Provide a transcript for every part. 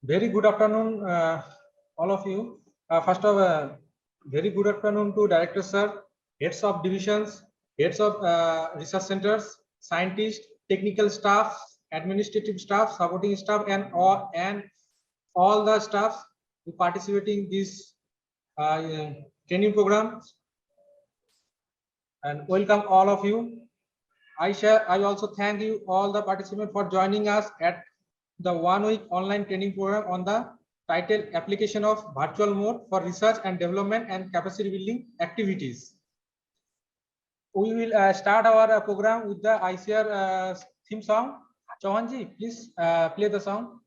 Very good afternoon, all of you. First of all, very good afternoon to Director Sir, heads of divisions, heads of research centers, scientists, technical staff, administrative staff, supporting staff, and all the staff who participating this training program. And welcome all of you. I also thank you all the participants for joining us at the 1 week online training program on the title application of virtual mode for research and development and capacity building activities. We will start our program with the ICR theme song. Chauhanji, please play the song.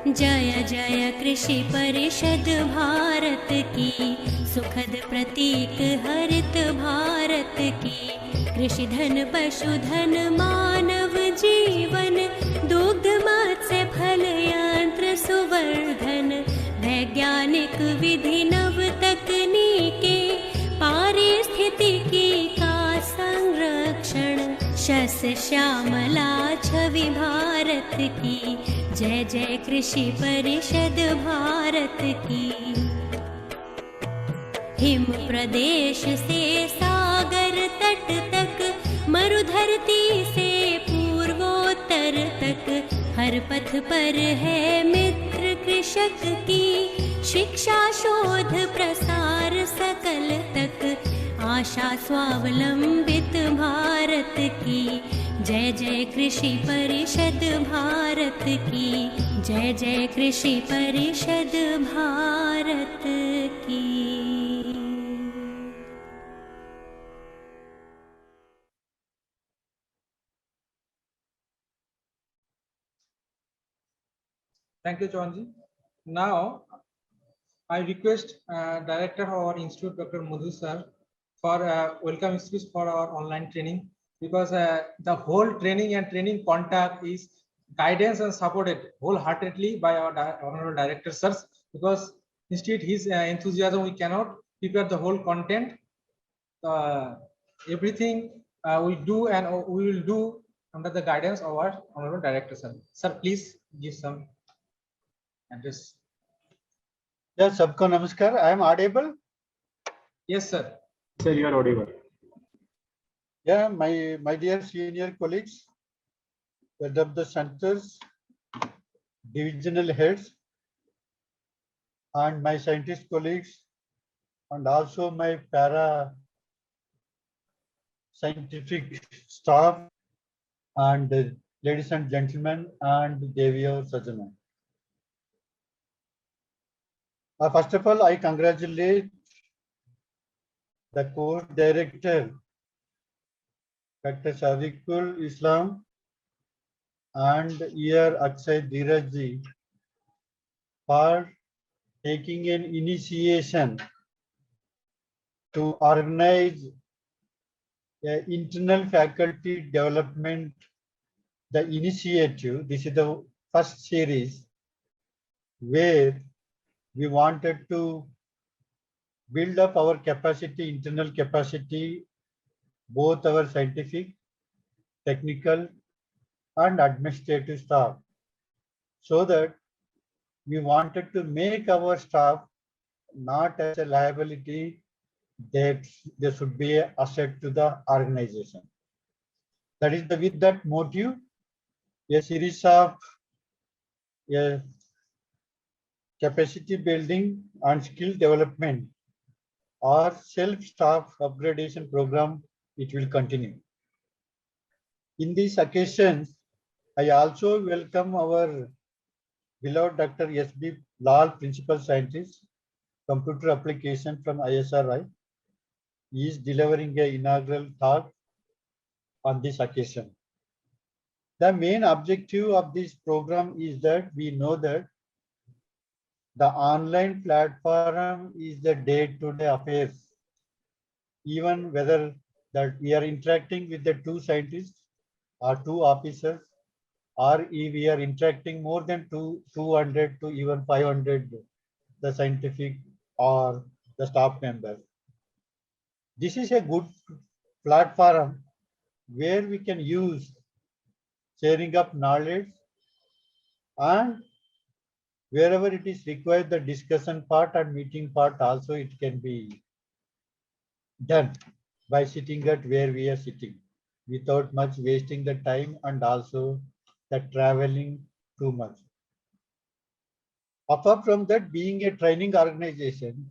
जय जय कृषि परिषद भारत की, सुखद प्रतीक हरित भारत की। कृषि धन पशुधन मानव जीवन, दुग्ध मत्स्य फल यंत्र सुवर्धन। वैज्ञानिक विधि नव तकनीके, पारिस्थितिकी का संरक्षण। शस्य श्यामला छवि भारत की, जय जय कृषि परिषद भारत की। हिम प्रदेश से सागर तट तक, मरुधरती से पूर्वोत्तर तक। हर पथ पर है मित्र कृषक की, शिक्षा शोध प्रसार सकल तक। आशा स्वावलंबित भारत की, जय जय कृषि परिषद भारत की। जय जय कृषि परिषद भारत की। Thank you, Chauhanji. Now, I request Director of our Institute, Dr. Madhu sir, for welcome speech for our online training, because the whole training and training contact is guidance and supported wholeheartedly by our honorable director sirs, because instead his enthusiasm we cannot prepare the whole content. Everything we do and we will do under the guidance of our honorable director sir. Sir, please give some address. Yes, सबको नमस्कार. I am audible? Yes, sir. Sir, you are audible. Yeah, my dear senior colleagues, head of the centers, divisional heads, and my scientist colleagues, and also my para scientific staff, and ladies and gentlemen, and Deviya Sajana. First of all, I congratulate the course director, Dr. Sadiqul Islam, and here Akshay Dheeraj for taking an initiation to organize the internal faculty development, the initiative. This is the first series where we wanted to build up our capacity, internal capacity, both our scientific, technical, and administrative staff, so that we wanted to make our staff not as a liability, that they should be an asset to the organization. That is with that motive, a series of capacity building and skill development or self-staff upgradation program, it will continue. In these occasions, I also welcome our beloved Dr. S.B. Lal, Principal Scientist, Computer Application from ISRI. He is delivering an inaugural talk on this occasion. The main objective of this program is that we know that the online platform is the day-to-day affairs. Even whether that we are interacting with the two scientists or 2 officers, or if we are interacting more than 200 to even 500, the scientific or the staff members. This is a good platform where we can use sharing of knowledge, and wherever it is required, the discussion part and meeting part also it can be done by sitting at where we are sitting without much wasting the time and also the traveling too much. Apart from that, being a training organization,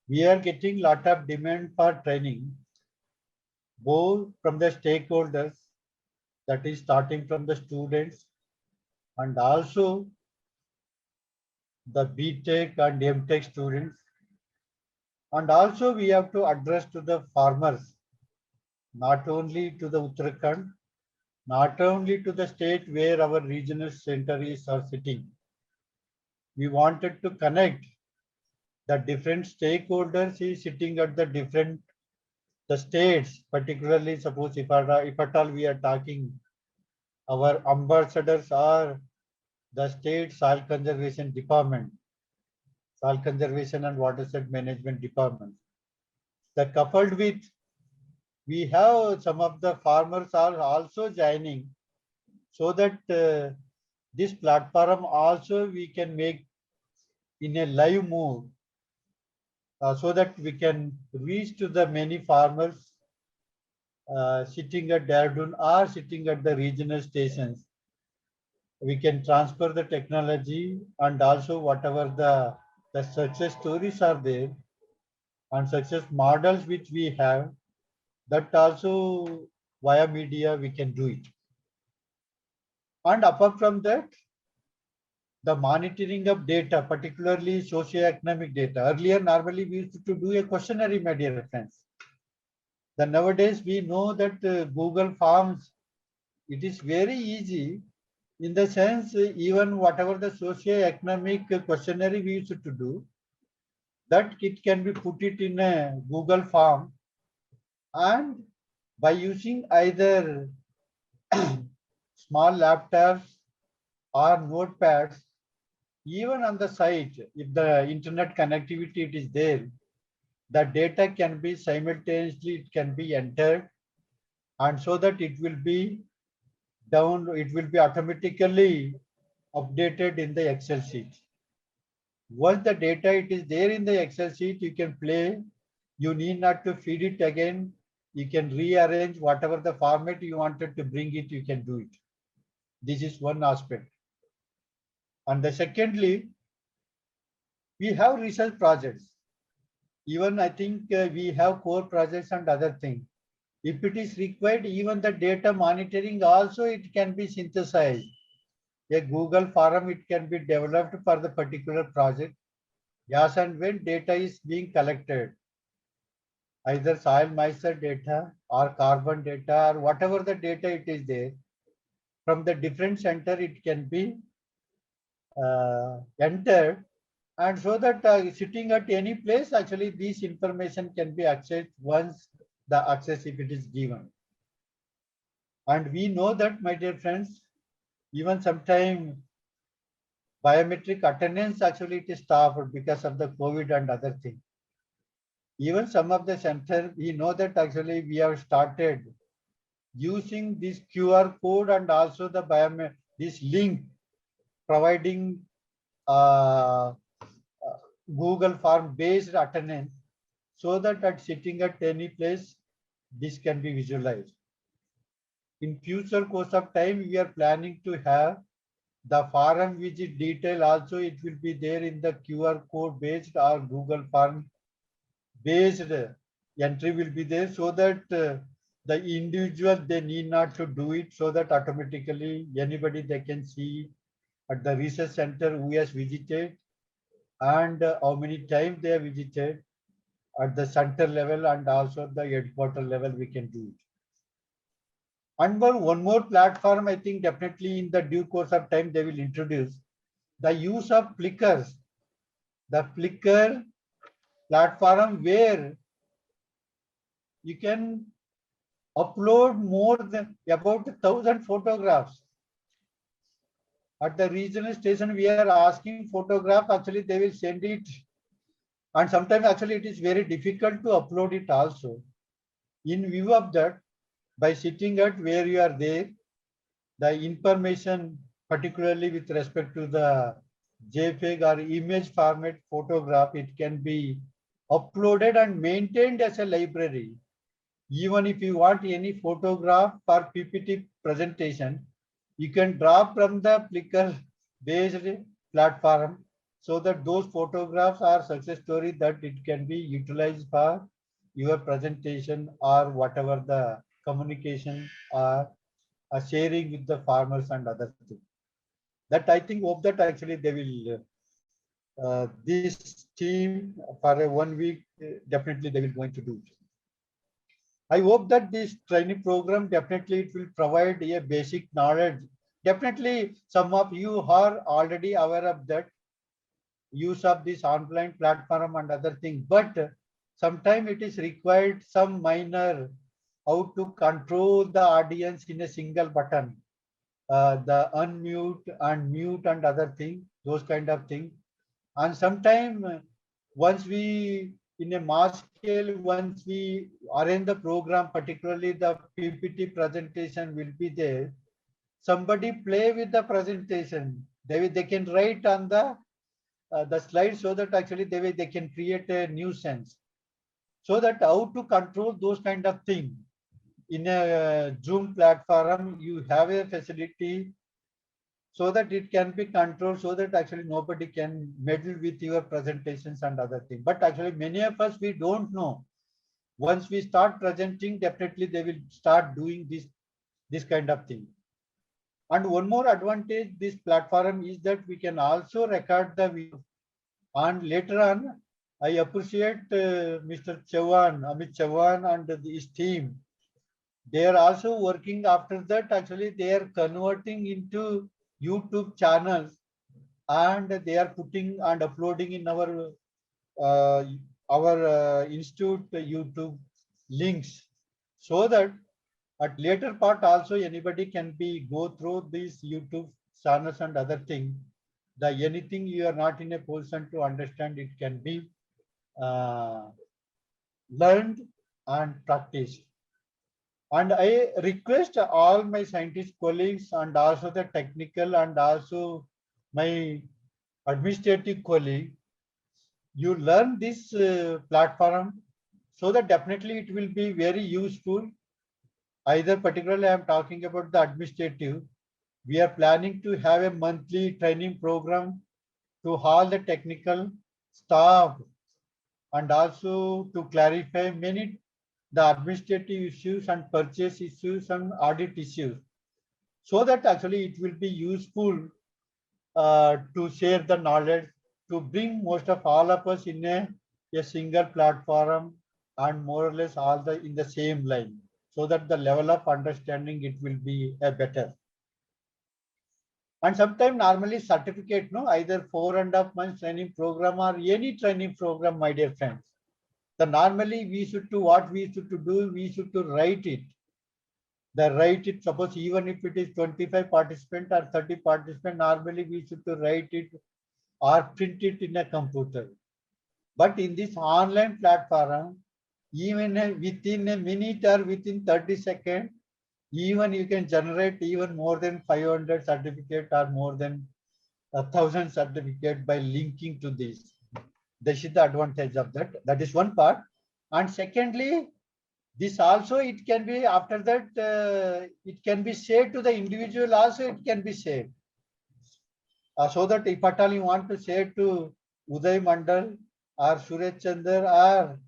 we are getting lot of demand for training, both from the stakeholders, that is starting from the students, and also the BTech and MTech students. And also we have to address to the farmers, not only to the Uttarakhand, not only to the state where our regional center is are sitting. We wanted to connect the different stakeholders is sitting at the different the states, particularly suppose if at all we are talking, our ambassadors are the state soil conservation department, soil conservation and watershed management department. The coupled with, we have some of the farmers are also joining, so that this platform also we can make in a live mode, so that we can reach to the many farmers sitting at Dehradun or sitting at the regional stations. We can transfer the technology, and also whatever the success stories are there and success models which we have, that also via media we can do it. And apart from that, the monitoring of data, particularly socioeconomic data. Earlier, normally we used to do a questionnaire, my dear friends. Then nowadays we know that Google Forms, it is very easy in the sense, even whatever the socio-economic questionnaire we used to do, that it can be put it in a Google form, and by using either small laptops or notepads, even on the site, if the internet connectivity it is there, the data can be simultaneously, it can be entered, and so that it will be it will be automatically updated in the Excel sheet. Once the data it is there in the Excel sheet, you can play. You need not to feed it again. You can rearrange whatever the format you wanted to bring it, you can do it. This is one aspect. And the secondly, we have research projects. Even I think we have core projects and other things. If it is required, even the data monitoring also it can be synthesized. A Google form it can be developed for the particular project. Yes, and when data is being collected, either soil moisture data or carbon data or whatever the data it is there, from the different center it can be entered, and so that sitting at any place, actually this information can be accessed once the access if it is given. And we know that, my dear friends, even sometime biometric attendance actually it is stopped because of the COVID and other things. Even some of the center, we know that actually we have started using this QR code and also the this link providing Google form based attendance, so that at sitting at any place, this can be visualized. In future course of time, we are planning to have the forum visit detail also, it will be there in the QR code based or Google form based entry will be there, so that the individual, they need not to do it, so that automatically anybody they can see at the research center who has visited and how many times they have visited at the center level and also the headquarter level we can do it. And one more platform, I think definitely in the due course of time they will introduce the use of Flickrs. The Flickr platform where you can upload more than about 1,000 photographs. At the regional station, we are asking photograph, actually they will send it. And sometimes actually it is very difficult to upload it also. In view of that, by sitting at where you are there, the information, particularly with respect to the JPEG or image format photograph, it can be uploaded and maintained as a library. Even if you want any photograph for PPT presentation, you can draw from the Flickr based platform, so that those photographs are success story that it can be utilized for your presentation or whatever the communication or sharing with the farmers and other things. That I think hope that actually they will this team for a 1 week definitely they will going to do. I hope that this training program definitely it will provide a basic knowledge. Definitely some of you are already aware of that use of this online platform and other things, but sometimes it is required some minor how to control the audience in a single button, the unmute and mute and other thing, those kind of thing. And sometimes once we in a mass scale, once we arrange the program, particularly the PPT presentation will be there, somebody play with the presentation. They can write on the slide, so that actually they can create a nuisance. So that how to control those kind of thing. In a Zoom platform, you have a facility so that it can be controlled, so that actually nobody can meddle with your presentations and other things. But actually many of us, we don't know. Once we start presenting, definitely they will start doing this kind of thing. And one more advantage this platform is that we can also record the video. And later on, I appreciate Mr. Chauhan, Amit Chauhan and his team. They are also working after that. Actually, they are converting into YouTube channels, and they are putting and uploading in our institute YouTube links, so that at later part also anybody can be go through these YouTube channels and other things. The anything you are not in a position to understand, it can be learned and practiced. And I request all my scientist colleagues and also the technical and also my administrative colleague, you learn this platform, so that definitely it will be very useful. Either particularly I am talking about the administrative. We are planning to have a monthly training program to all the technical staff, and also to clarify many the administrative issues and purchase issues and audit issues, so that actually it will be useful to share the knowledge, to bring most of all of us in a single platform, and more or less all the in the same line, so that the level of understanding it will be a better. And sometimes normally certificate, no, either 4.5 months training program or any training program, my dear friends. The normally we should do what we should to do, we should to write it. The write it, suppose even if it is 25 participant or 30 participant, normally we should to write it or print it in a computer. But in this online platform, even within a minute or within 30 seconds, even you can generate even more than 500 certificate or more than 1,000 certificate by linking to this. This is the advantage of that. That is one part. And secondly, this also it can be after that it can be shared to the individual also, it can be shared. So that if at all you want to share to Uday Mandal or Suresh Chandra or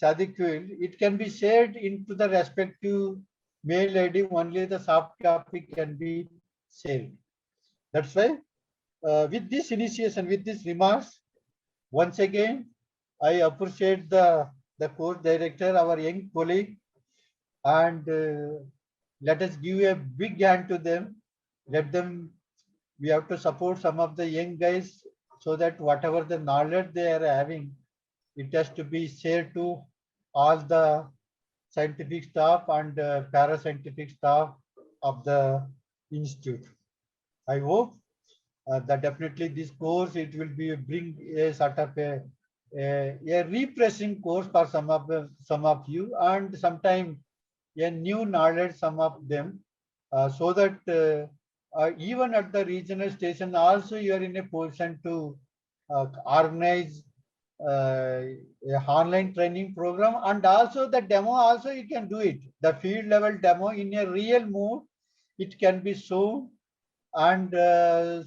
Sadiq Will, it can be shared into the respective mail ID, only the soft copy can be shared. That's why with this initiation, with these remarks, once again, I appreciate the course director, our young colleague, and let us give a big hand to them. Let them, we have to support some of the young guys, so that whatever the knowledge they are having, it has to be shared to all the scientific staff and parascientific staff of the institute. I hope that definitely this course, it will be bring a sort of a refreshing course for some of you, and sometimes a new knowledge some of them, so that even at the regional station also you are in a position to organize a online training program, and also the demo also you can do it, the field level demo in a real mode, it can be shown, and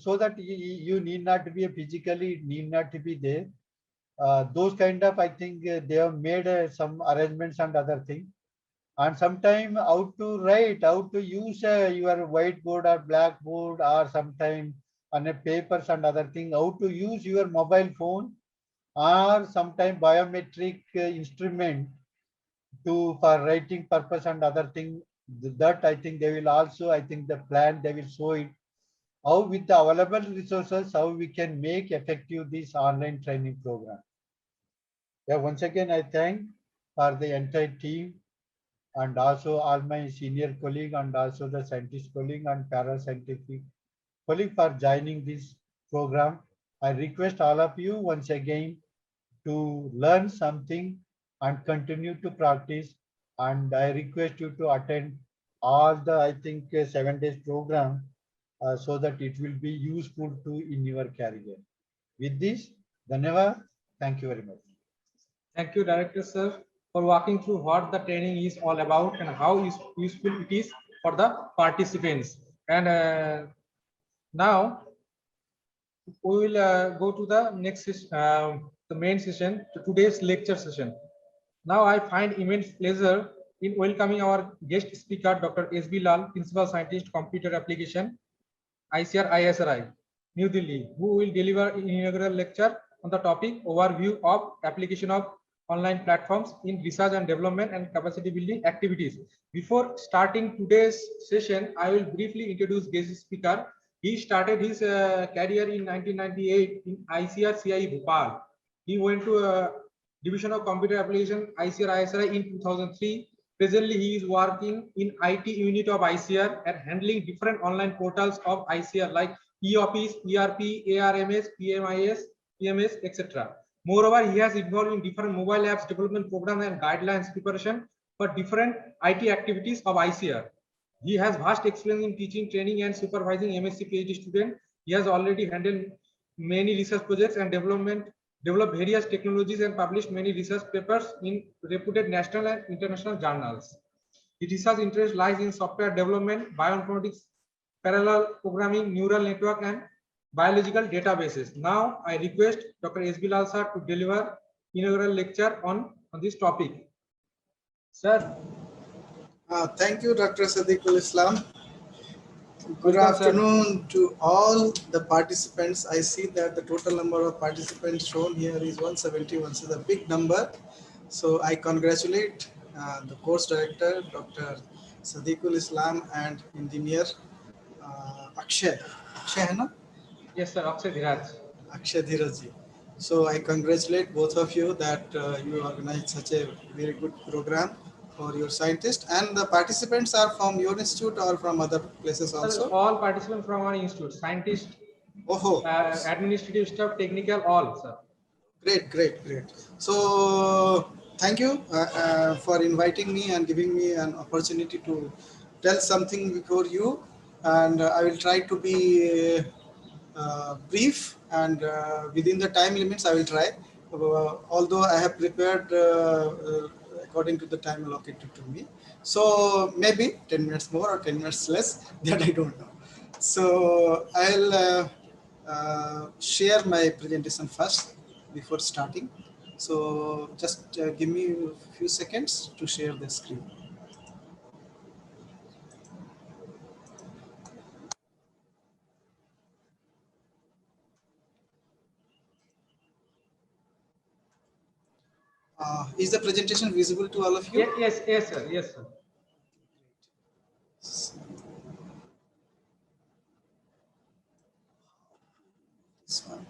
so that you need not to be physically need not to be there. Those kind of, I think they have made some arrangements and other things. And sometime how to write, how to use your whiteboard or blackboard, or sometime on a papers and other thing, how to use your mobile phone or sometime biometric instrument to for writing purpose and other thing. That I think they will also, I think the plan they will show it, how with the available resources, how we can make effective this online training program. Yeah, once again, I thank for the entire team and also all my senior colleague and also the scientist colleague and parascientific colleague for joining this program. I request all of you once again to learn something and continue to practice. And I request you to attend all the, I think, 7 days program, so that it will be useful to in your career. With this, Dhanyavad, thank you very much. Thank you, Director Sir, for walking through what the training is all about and how useful it is for the participants. And now we will go to the next the main session, today's lecture session. Now I find immense pleasure in welcoming our guest speaker, Dr. S.B. Lal, Principal Scientist, Computer Application, ICAR ISRI, New Delhi, who will deliver an inaugural lecture on the topic overview of application of online platforms in research and development and capacity building activities. Before starting today's session, I will briefly introduce guest speaker. He started his career in 1998 in ICAR CIE Bhopal. He went to Division of Computer Application ICAR ISRI in 2003. Presently, he is working in IT unit of ICAR and handling different online portals of ICAR like e-office, ERP, ARMS, PMIS, PMS, etc. Moreover, he has involved in different mobile apps development programs and guidelines preparation for different IT activities of ICAR. He has vast experience in teaching, training, and supervising MSc PhD students. He has already handled many research projects and developed various technologies and published many research papers in reputed national and international journals. His research interest lies in software development, bioinformatics, parallel programming, neural network, and biological databases. Now, I request Dr. S.B. Lal sir to deliver inaugural lecture on this topic. Sir. Thank you, Dr. Sadiqul Islam. Good Welcome, afternoon to all the participants. I see that the total number of participants shown here is 171, so a big number. So I congratulate the course director, Dr. Sadiqul Islam, and engineer Akshay. Akshay, hai na? Yes, sir. Akshay Dhiraj. Akshay Dhiraj. So I congratulate both of you that you organized such a very good program for your scientist. And the participants are from your institute or from other places also? Sir, all participants from our institute, scientists, administrative staff, technical, all, sir. Great, great, great. So thank you for inviting me and giving me an opportunity to tell something before you. And I will try to be brief, and within the time limits I will try. Although I have prepared according to the time allocated to me. So maybe 10 minutes more or 10 minutes less, that I don't know. So I'll share my presentation first before starting. So just give me a few seconds to share the screen. Is the presentation visible to all of you? Yes, sir. Yes, sir. This one.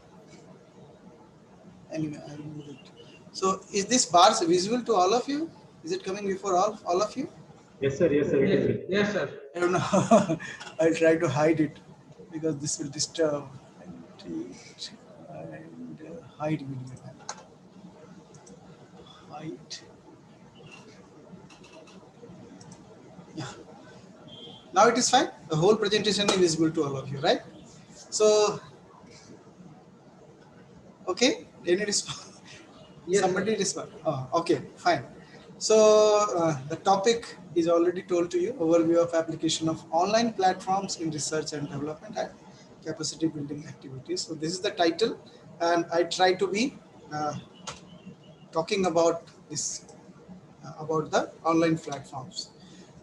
Anyway, I will move it. So is this bar visible to all of you? Is it coming before all of you? Yes, sir. Yes, sir. It Yes, is. yes, sir. I don't know. I'll try to hide it because this will disturb. And hide video. Hide. Yeah. Now it is fine. The whole presentation is visible to all of you, right? So, okay. Any response? Yes, Somebody sir. respond. Oh, okay, fine. So the topic is already told to you. Overview of application of online platforms in research and development and capacity building activities. So this is the title, and I try to be uh, talking about this about the online platforms.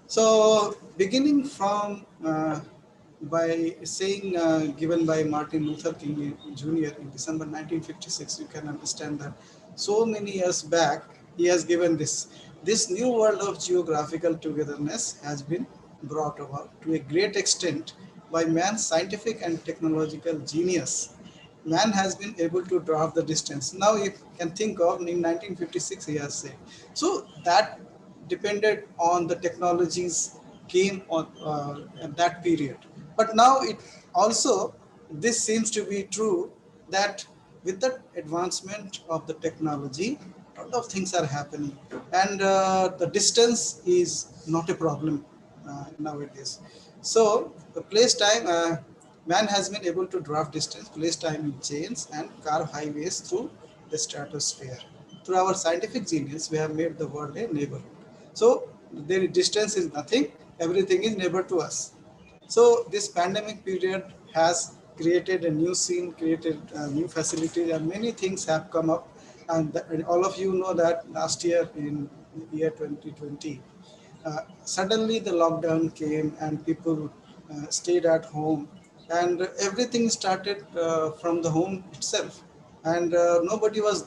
So beginning from by saying given by Martin Luther King Jr. in December 1956, you can understand that so many years back he has given this. This new world of geographical togetherness has been brought about to a great extent by man's scientific and technological genius. Man has been able to draw the distance. Now you can think of in 1956 he has said. So that depended on the technologies came on at that period. But now it also, this seems to be true that with the advancement of the technology, a lot of things are happening, and the distance is not a problem nowadays. So the place time, man has been able to draft distance, place time in chains, and carve highways through the stratosphere. Through our scientific genius, we have made the world a neighborhood. So the distance is nothing; everything is neighbor to us. So this pandemic period has created a new scene, created new facilities, and many things have come up. And all of you know that last year in the year 2020, suddenly the lockdown came and people stayed at home, and everything started from the home itself, and nobody was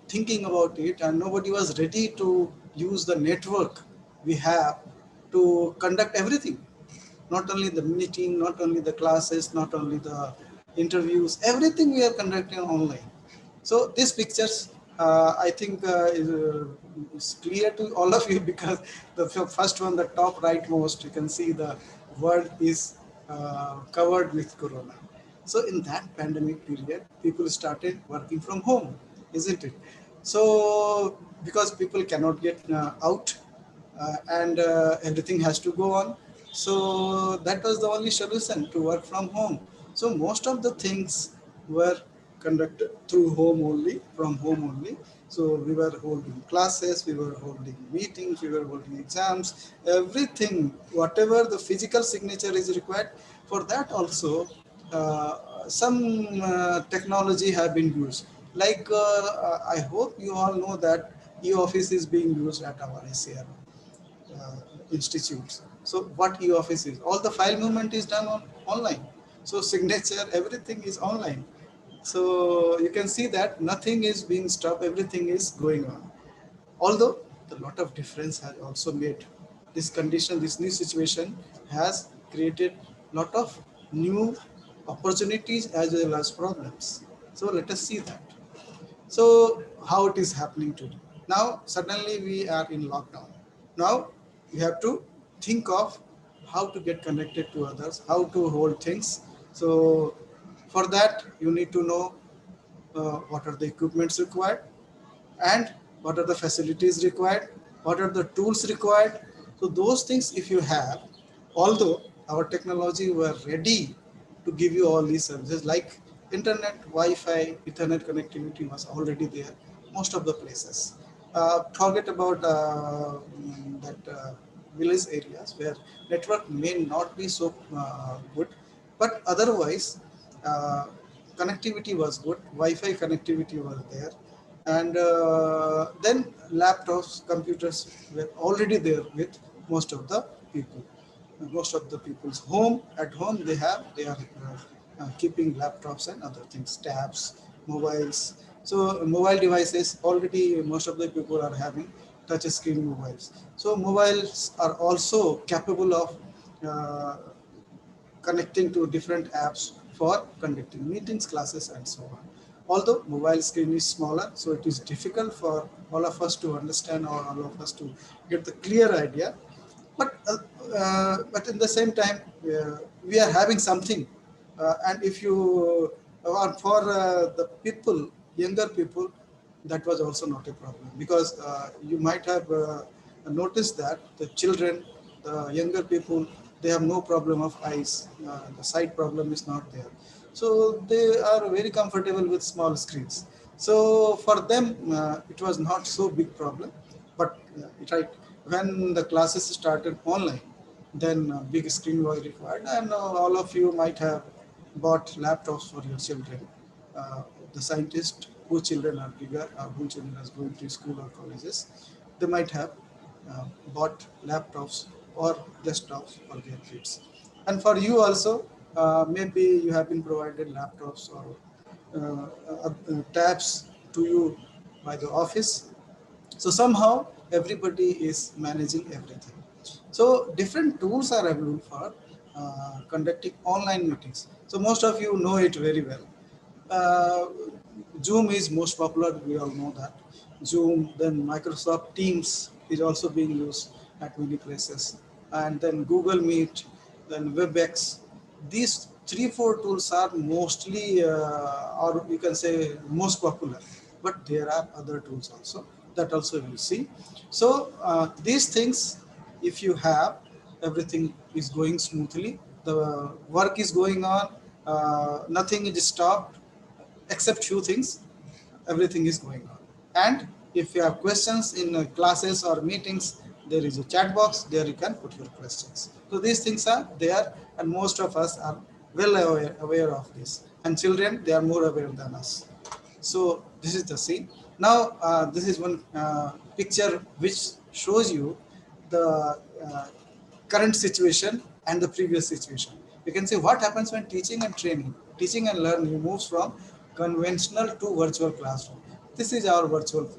thinking about it, and nobody was ready to use the network we have to conduct everything, not only the meeting, not only the classes, not only the interviews, everything we are conducting online. So these pictures, I think, is clear to all of you because the first one, the top rightmost, you can see the world is covered with corona. So in that pandemic period, people started working from home, isn't it? So because people cannot get out, and everything has to go on. So that was the only solution, to work from home. So most of the things were conducted through home only, from home only. So we were holding classes, we were holding meetings, we were holding exams, everything, whatever the physical signature is required. For that also, some technology have been used. Like I hope you all know that e-office is being used at our ACR institutes. So what e-office is? All the file movement is done on online. So signature, everything is online. So you can see that nothing is being stopped, everything is going on. Although a lot of difference has also made. This condition, this new situation has created a lot of new opportunities as well as problems. So let us see that. So how it is happening today? Now suddenly we are in lockdown. Now you have to think of how to get connected to others, how to hold things. So for that you need to know what are the equipments required, and what are the facilities required, what are the tools required. So those things if you have, although our technology were ready to give you all these services like internet, Wi-Fi, Ethernet connectivity was already there most of the places. Forget about that village areas where network may not be so good, but otherwise uh, connectivity was good, Wi-Fi connectivity was there, and then laptops, computers were already there with most of the people. Most of the people's home, at home they are keeping laptops and other things, tabs, mobiles. So mobile devices already most of the people are having touch screen mobiles. So mobiles are also capable of uh, connecting to different apps for conducting meetings, classes, and so on. although mobile screen is smaller, so it is difficult for all of us to understand or all of us to get the clear idea. But in the same time, we are having something, and if you for the people, younger people, that was also not a problem, because you might have noticed that the children, the younger people, they have no problem of eyes. The sight problem is not there, so they are very comfortable with small screens. So for them, it was not so big problem. But right when the classes started online, then big screen was required, and all of you might have bought laptops for your children. The scientists whose children are bigger, or whose children are going to school or colleges, they might have bought laptops or desktops for their kids. And for you also, maybe you have been provided laptops or tabs to you by the office. So somehow everybody is managing everything. So different tools are available for conducting online meetings. So most of you know it very well. Uh, Zoom is most popular, we all know that. Zoom, then Microsoft Teams is also being used at many places. And then Google Meet, then WebEx. These 3-4 tools are mostly, or you can say most popular, but there are other tools also that also you will see. So these things, if you have, everything is going smoothly, the work is going on, nothing is stopped except few things, everything is going on. And if you have questions in classes or meetings, there is a chat box, there you can put your questions. So these things are there, and most of us are well aware of this, and children, they are more aware than us. So this is the scene. Now this is one picture which shows you the current situation and the previous situation. You can see what happens when teaching and training, teaching and learning moves from conventional to virtual classroom. This is our virtual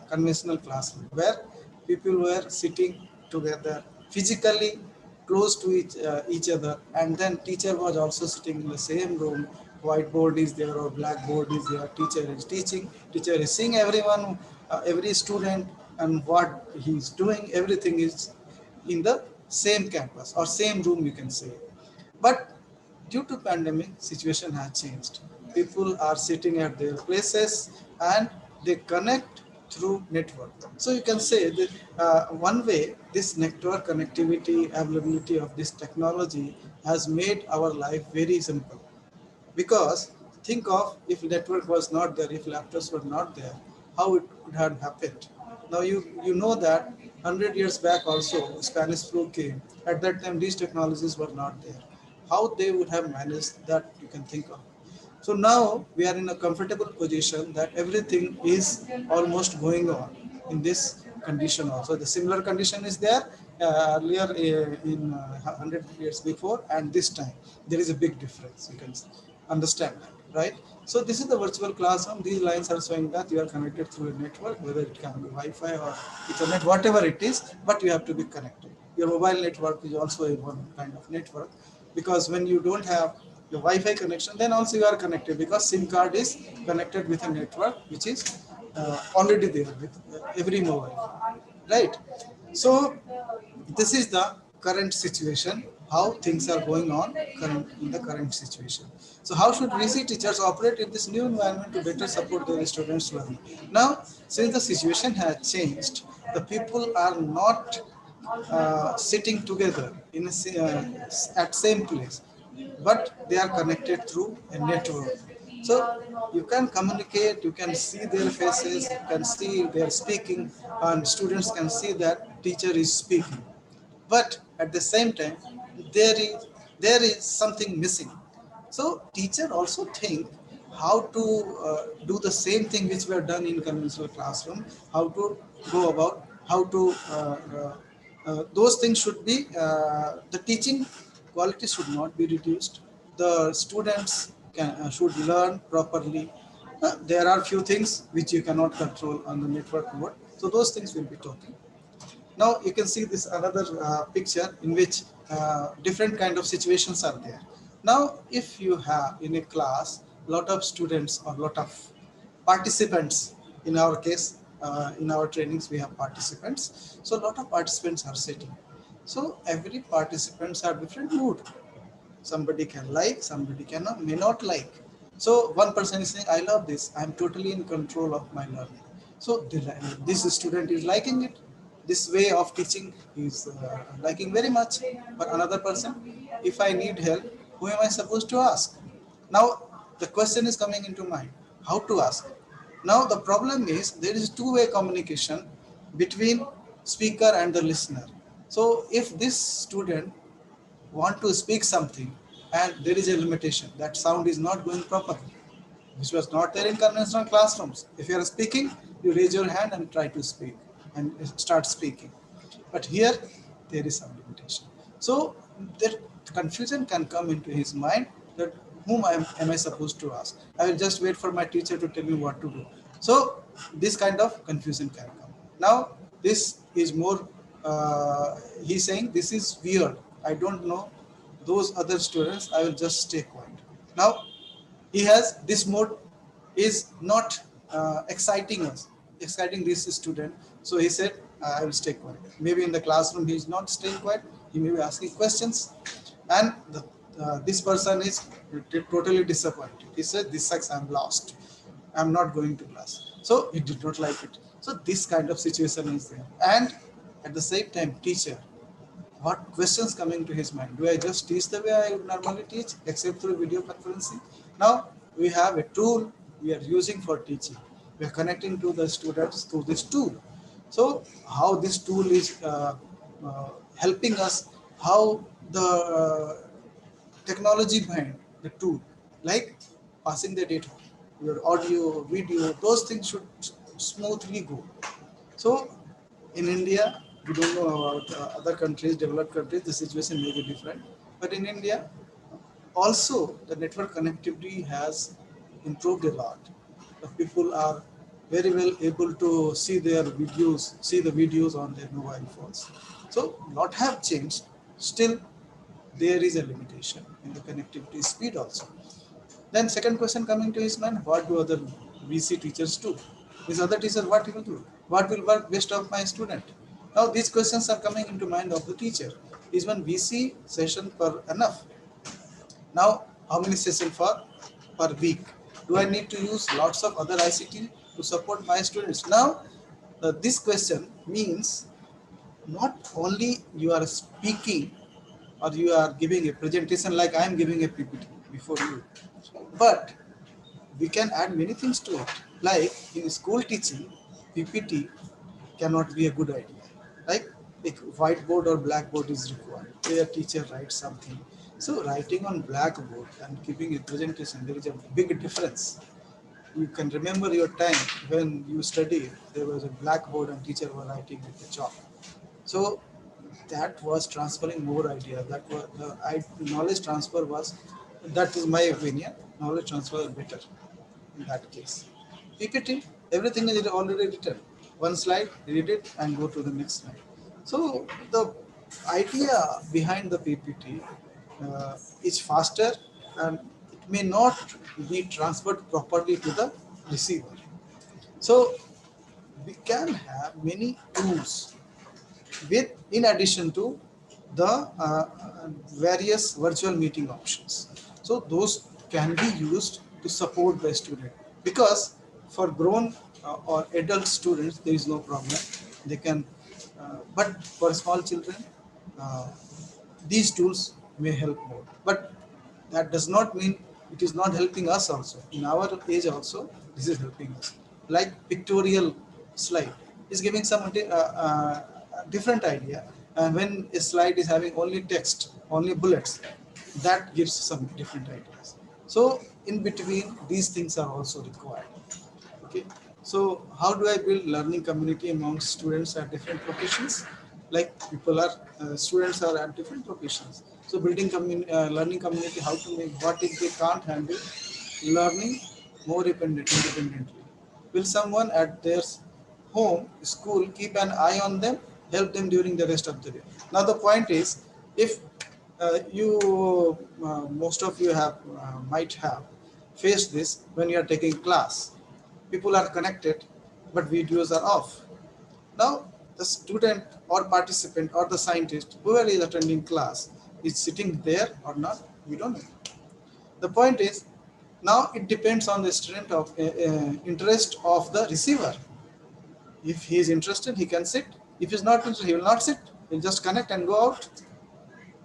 conventional classroom, where people were sitting together physically close to each other, and then teacher was also sitting in the same room. Whiteboard is there or blackboard is there, teacher is teaching, teacher is seeing everyone, every student, and what he's doing, everything is in the same campus or same room, you can say. But due to pandemic, situation has changed. People are sitting at their places and they connect through network. So you can say that one way this network connectivity, availability of this technology has made our life very simple. Because think of, if network was not there, if laptops were not there, how it would have happened. Now you know that 100 years back also Spanish flu came. At that time these technologies were not there. How they would have managed that, you can think of. So now we are in a comfortable position that everything is almost going on in this condition also. The similar condition is there earlier in 100 years before, and this time there is a big difference. You can understand that, right? So this is the virtual classroom. These lines are showing that you are connected through a network, whether it can be Wi-Fi or Ethernet, whatever it is, but you have to be connected. Your mobile network is also a one kind of network, because when you don't have the Wi-Fi connection, then also you are connected, because SIM card is connected with a network which is already there with every mobile, right? So this is the current situation, how things are going on in the current situation. So how should VC teachers operate in this new environment to better support their students' learning? Now, since the situation has changed, the people are not sitting together in at same place, but they are connected through a network. So you can communicate, you can see their faces, you can see they are speaking, and students can see that teacher is speaking. But at the same time, there is something missing. So teacher also think how to do the same thing which were done in conventional classroom, how to go about, how to those things should be, the teaching quality should not be reduced. The students should learn properly. There are few things which you cannot control on the network mode. So those things will be talking. Now you can see this another picture in which different kind of situations are there. Now if you have in a class lot of students or lot of participants. In our case, in our trainings, we have participants. So a lot of participants are sitting. So every participants are different mood. Somebody can like, somebody cannot, may not like. So one person is saying, I love this, I'm totally in control of my learning. So this student is liking it. This way of teaching is liking very much. But another person, if I need help, who am I supposed to ask? Now the question is coming into mind, how to ask? Now the problem is there is two-way communication between speaker and the listener. So if this student want to speak something and there is a limitation, that sound is not going properly, which was not there in conventional classrooms. If you are speaking, you raise your hand and try to speak and start speaking. But here, there is some limitation. So that confusion can come into his mind that whom am I supposed to ask? I will just wait for my teacher to tell me what to do. So this kind of confusion can come. Now, this is more, he's saying this is weird. I don't know those other students. I will just stay quiet. Now, he has this mode is not exciting this student. So he said, I will stay quiet. Maybe in the classroom he is not staying quiet. He may be asking questions, and this person is totally disappointed. He said, "This sucks. I'm lost. I'm not going to class." So he did not like it. So this kind of situation is there, and at the same time, teacher, what questions coming to his mind? Do I just teach the way I would normally teach, except through video conferencing? Now we have a tool we are using for teaching. We are connecting to the students through this tool. So how this tool is helping us, how the technology behind the tool, like passing the data, your audio, video, those things should smoothly go. So in India, we don't know about other countries, developed countries, the situation may be different. But in India, also the network connectivity has improved a lot. The people are very well able to see their videos, see the videos on their mobile phones. So lot have changed. Still, there is a limitation in the connectivity speed also. Then second question coming to his mind, what do other VC teachers do? These other teachers, what he will do? What will work best of my student? Now these questions are coming into mind of the teacher. Is one VC session per enough? Now how many sessions per week? Do I need to use lots of other ICT to support my students? Now this question means not only you are speaking or you are giving a presentation like I am giving a PPT before you, but we can add many things to it. Like in school teaching, PPT cannot be a good idea. Like a whiteboard or blackboard is required where a teacher writes something. So writing on blackboard and giving a presentation, there is a big difference. You can remember your time when you studied, there was a blackboard and teacher was writing with the chalk. So that was transferring more idea. That was the knowledge transfer was, that is my opinion, knowledge transfer is better in that case. PPT, everything is already written. One slide, read it and go to the next slide. So the idea behind the PPT is faster and it may not be transferred properly to the receiver. So we can have many tools with in addition to the various virtual meeting options. So those can be used to support the student, because for grown or adult students there is no problem, they can but for small children these tools may help more, but that does not mean it is not helping us also. In our age also this is helping us, like pictorial slide is giving some different idea, and when a slide is having only text, only bullets, that gives some different ideas. So in between these things are also required. Okay, so how do I build learning community among students at different locations? Like people are students are at different locations, so building learning community, how to make, what if they can't handle learning more independently? Will someone at their home, school, keep an eye on them, help them during the rest of the day? Now the point is, if most of you have might have faced this when you are taking class. people are connected, but videos are off. Now, the student or participant or the scientist, whoever is attending class, is sitting there or not, we don't know. The point is, now it depends on the student of interest of the receiver. If he is interested, he can sit. If he is not interested, he will not sit. He'll just connect and go out.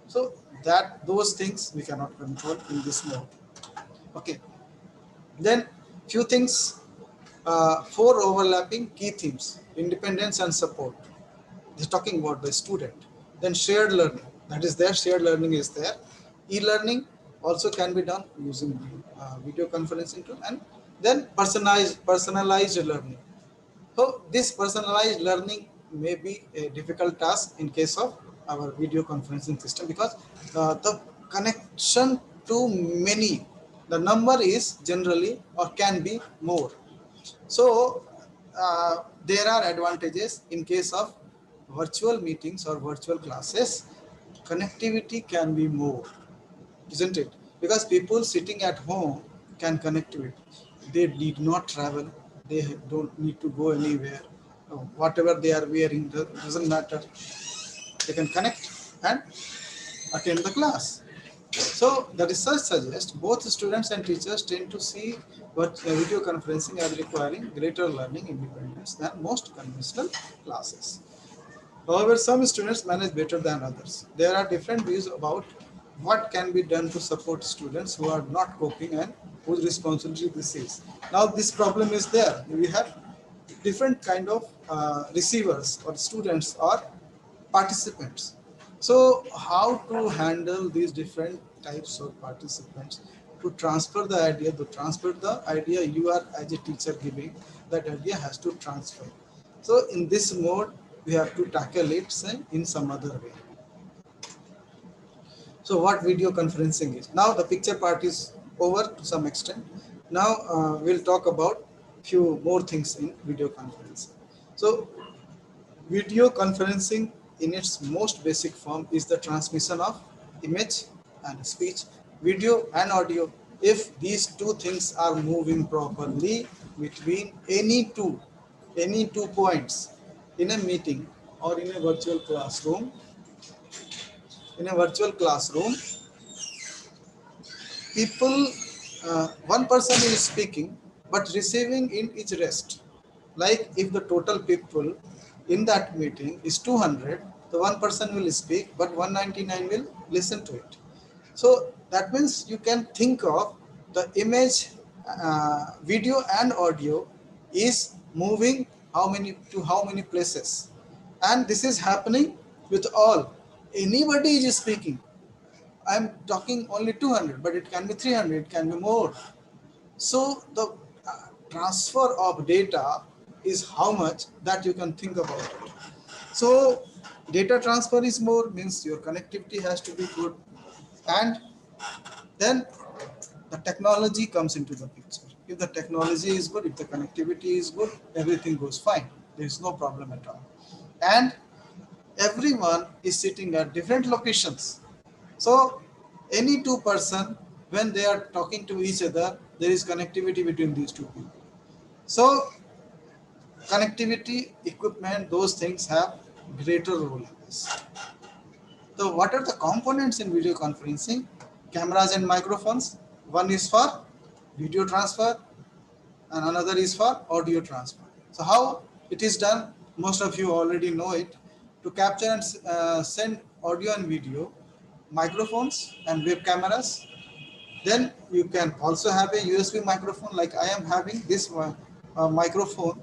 So that those things we cannot control in this mode. Okay. Then few things, 4 overlapping key themes: independence and support. He's talking about the student. Then shared learning, that is there, shared learning is there. E-learning also can be done using video conferencing tool. And then personalized learning. So this personalized learning may be a difficult task in case of our video conferencing system, because the connection to many, the number is generally or can be more. So there are advantages in case of virtual meetings or virtual classes. Connectivity can be more, isn't it? Because people sitting at home can connect to it. They need not travel. They don't need to go anywhere. Whatever they are wearing doesn't matter. They can connect and attend the class. So the research suggests both students and teachers tend to see video conferencing as requiring greater learning independence than most conventional classes. However, some students manage better than others. There are different views about what can be done to support students who are not coping and whose responsibility this is. Now this problem is there. We have different kind of receivers or students or participants. So how to handle these different types of participants, to transfer the idea you are as a teacher giving, that idea has to transfer. So in this mode, we have to tackle it in some other way. So what video conferencing is? Now the picture part is over to some extent. Now we'll talk about few more things in video conferencing. So video conferencing in its most basic form is the transmission of image and speech, video and audio. If these two things are moving properly between any two points in a meeting or in a virtual classroom, people, one person is speaking but receiving in each rest. Like if the total people in that meeting is 200, the one person will speak but 199 will listen to it. So that means you can think of the image, video and audio is moving how many places, and this is happening with all. Anybody is speaking. I'm talking only 200, but it can be 300, it can be more. So the transfer of data is how much that you can think about it. So data transfer is more, means your connectivity has to be good, and then the technology comes into the picture. If the technology is good, if the connectivity is good, everything goes fine. There is no problem at all. And everyone is sitting at different locations. So any two person, when they are talking to each other, there is connectivity between these two people. So connectivity, equipment, those things have greater role in this. So what are the components in video conferencing? Cameras and microphones. One is for video transfer and another is for audio transfer. So how it is done, most of you already know it. To capture and send audio and video, microphones and web cameras. Then you can also have a USB microphone, like I am having this microphone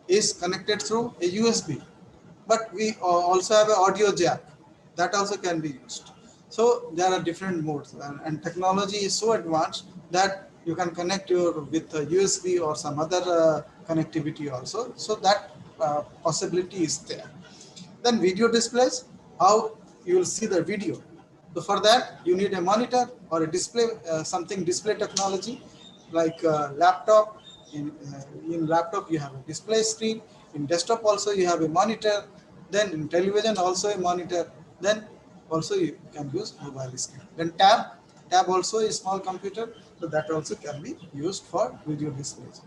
is connected through a USB, but we also have an audio jack that also can be used. So there are different modes, and technology is so advanced that you can connect with a USB or some other connectivity also. So that possibility is there. Then video displays, how you will see the video. So for that you need a monitor or a display, display technology, like laptop. In laptop you have a display screen. In desktop also you have a monitor. Then in television also a monitor. Then also you can use mobile screen. Then tab also is small computer, so that also can be used for video displays.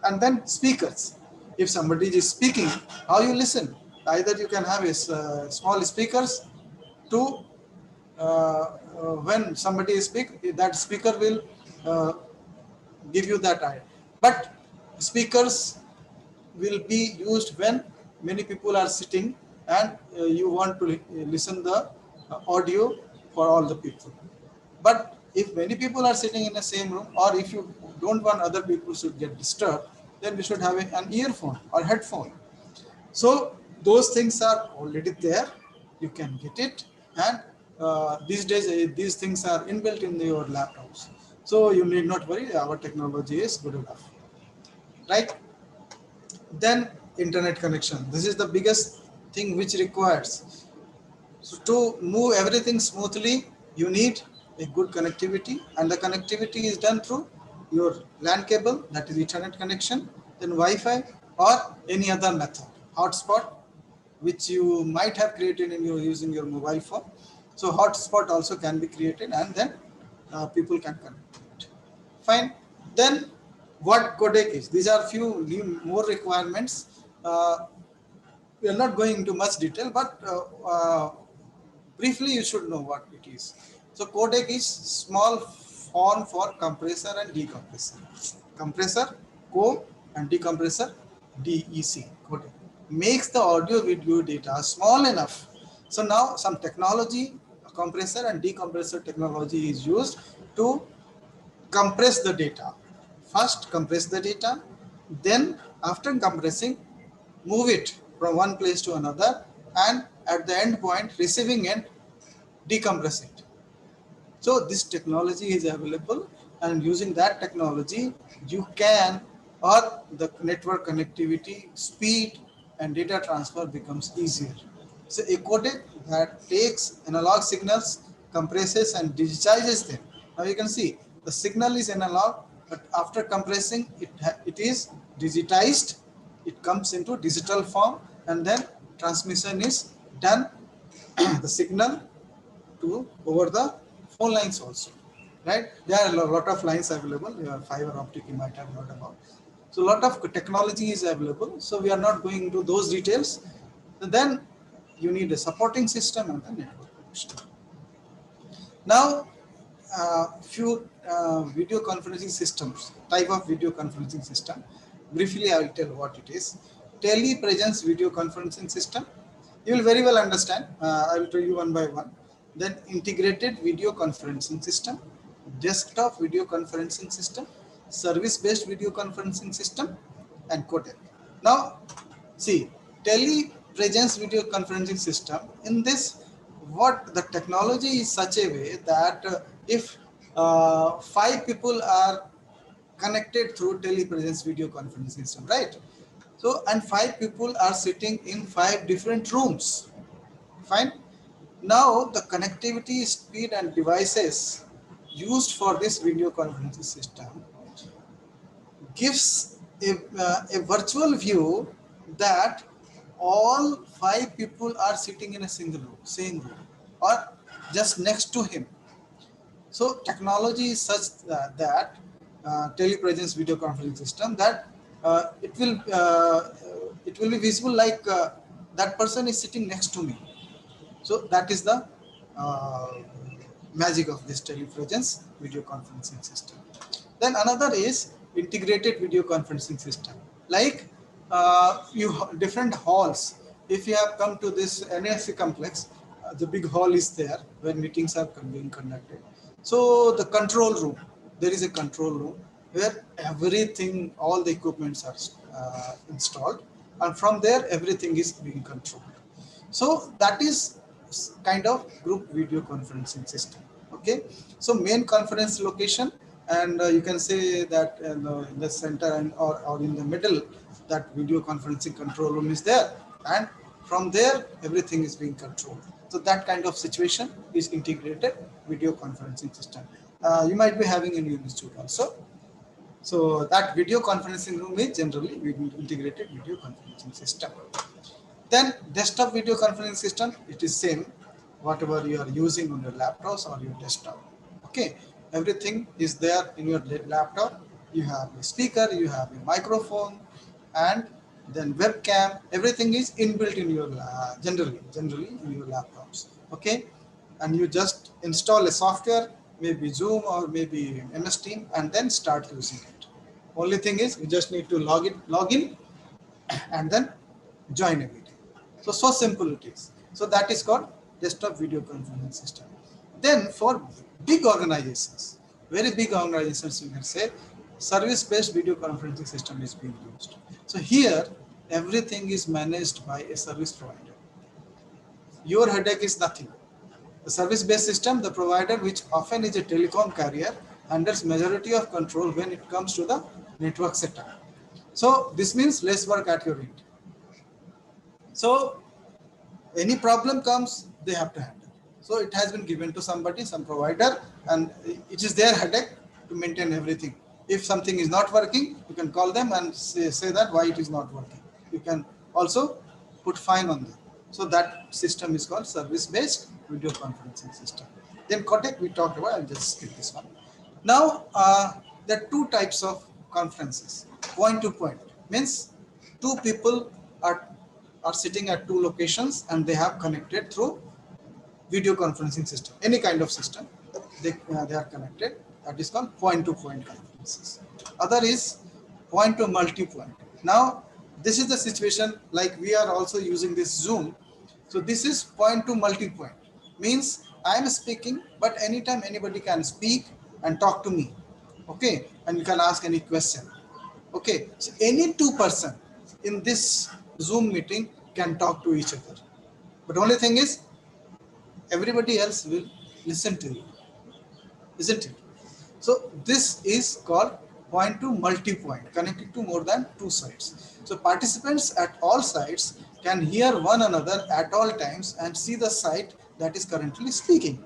And then speakers. If somebody is speaking, how you listen? Either you can have a small speakers to when somebody is speak, that speaker will give you that idea. But speakers will be used when many people are sitting and you want to listen the audio for all the people. But if many people are sitting in the same room, or if you don't want other people to get disturbed, then we should have an earphone or headphone. So those things are already there. You can get it, and these days these things are inbuilt in your laptops. So you need not worry. Our technology is good enough, right? Then internet connection. This is the biggest thing which requires. So to move everything smoothly, you need a good connectivity, and the connectivity is done through your LAN cable, that is Ethernet connection, then Wi-Fi or any other method, hotspot, which you might have created in your using your mobile phone. So hotspot also can be created, and then people can connect to it. Fine. Then what codec is? These are few more requirements. We are not going into much detail, but briefly you should know what it is. So codec is small form for compressor and decompressor. Compressor, co, and decompressor, DEC, codec. Makes the audio video data small enough. So now some technology, compressor and decompressor technology is used to compress the data. First compress the data, then after compressing, move it from one place to another, and at the end point, receiving end, decompress it. So this technology is available, and using that technology, you can, or the network connectivity, speed and data transfer becomes easier. So a codec that takes analog signals, compresses and digitizes them. Now you can see the signal is analog, but after compressing it is digitized. It comes into digital form, and then transmission is done the signal to over the phone lines also, right? There are a lot of lines available. Fiber optic you might have heard about. So a lot of technology is available. So we are not going into those details. Then you need a supporting system and the network connection. Now, few video conferencing systems, type of video conferencing system. Briefly, I will tell what it is. Telepresence video conferencing system. You will very well understand. I will tell you one by one. Then integrated video conferencing system, desktop video conferencing system, service-based video conferencing system, and codec. Now, see, telepresence video conferencing system. In this, what the technology is such a way that if 5 people are connected through telepresence video conferencing system, right? So, and 5 people are sitting in 5 different rooms. Fine. Now the connectivity, speed and devices used for this video conferencing system gives a virtual view that all 5 people are sitting in a single room, same room, or just next to him. So technology is such that telepresence video conferencing system that it will be visible like that person is sitting next to me. So that is the magic of this telepresence video conferencing system. Then another is integrated video conferencing system. Like different halls. If you have come to this NSC complex, the big hall is there where meetings are being conducted. So the control room, there is a control room where everything, all the equipments are installed, and from there everything is being controlled. So that is kind of group video conferencing system. Okay, so main conference location, and you can say that in the center and or in the middle, that video conferencing control room is there, and from there everything is being controlled. So that kind of situation is integrated video conferencing system. You might be having in your institute also. So that video conferencing room is generally integrated video conferencing system. Then desktop video conferencing system, it is same, whatever you are using on your laptops or your desktop. Okay, everything is there in your laptop, you have a speaker, you have a microphone, and then webcam. Everything is inbuilt in your generally in your laptops. Okay, and you just install a software, maybe Zoom or maybe MS Team, and then start using it. Only thing is you just need to log in, and then join a meeting. So simple it is. So that is called desktop video conferencing system. Then for big organizations, very big organizations, you can say service-based video conferencing system is being used. So here everything is managed by a service provider. Your headache is nothing. The service-based system, the provider, which often is a telecom carrier, handles majority of control when it comes to the network setup. So this means less work at your end. So any problem comes, they have to handle. So it has been given to somebody, some provider, and it is their headache to maintain everything. If something is not working, you can call them and say that why it is not working. You can also put fine on them. So that system is called service-based video conferencing system. Then Kotek we talked about, I'll just skip this one. Now there are two types of conferences. Point to point means two people are sitting at two locations and they have connected through video conferencing system. Any kind of system, they are connected. That is called point-to-point conferences. Other is point to multi-point. Now, this is the situation like we are also using this Zoom. So this is point to multi-point. Means I am speaking, but anytime anybody can speak and talk to me. Okay, and you can ask any question. Okay, so any two person in this Zoom meeting can talk to each other. But only thing is, everybody else will listen to you, isn't it? So this is called point to multi-point, connected to more than two sites. So participants at all sites can hear one another at all times and see the site that is currently speaking.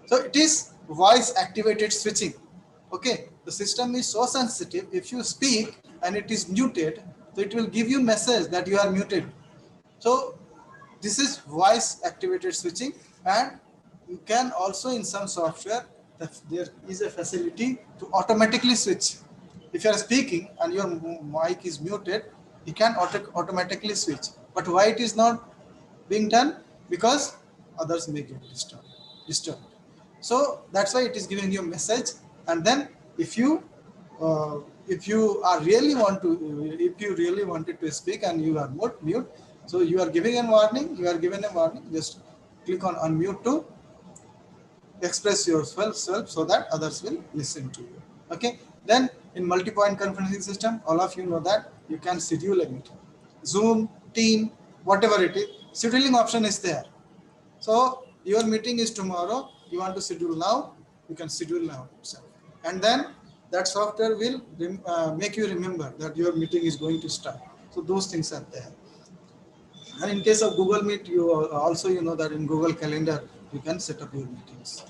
So it is voice activated switching. Okay, the system is so sensitive. If you speak and it is muted, so it will give you message that you are muted. So this is voice activated switching, and you can also in some software that there is a facility to automatically switch. If you are speaking and your mic is muted, you can automatically switch. But why it is not being done? Because others may get disturbed. So that's why it is giving you a message. And then if you really wanted to speak and you are mute, so you are giving a warning. Just click on unmute to express yourself so that others will listen to you. Okay. Then in multi-point conferencing system, all of you know that you can schedule a meeting. Zoom, Team, whatever it is, scheduling option is there. So your meeting is tomorrow. You want to schedule now, you can schedule now itself. And then that software will make you remember that your meeting is going to start. So those things are there. And in case of Google Meet, you also know that in Google Calendar, you can set up your meetings.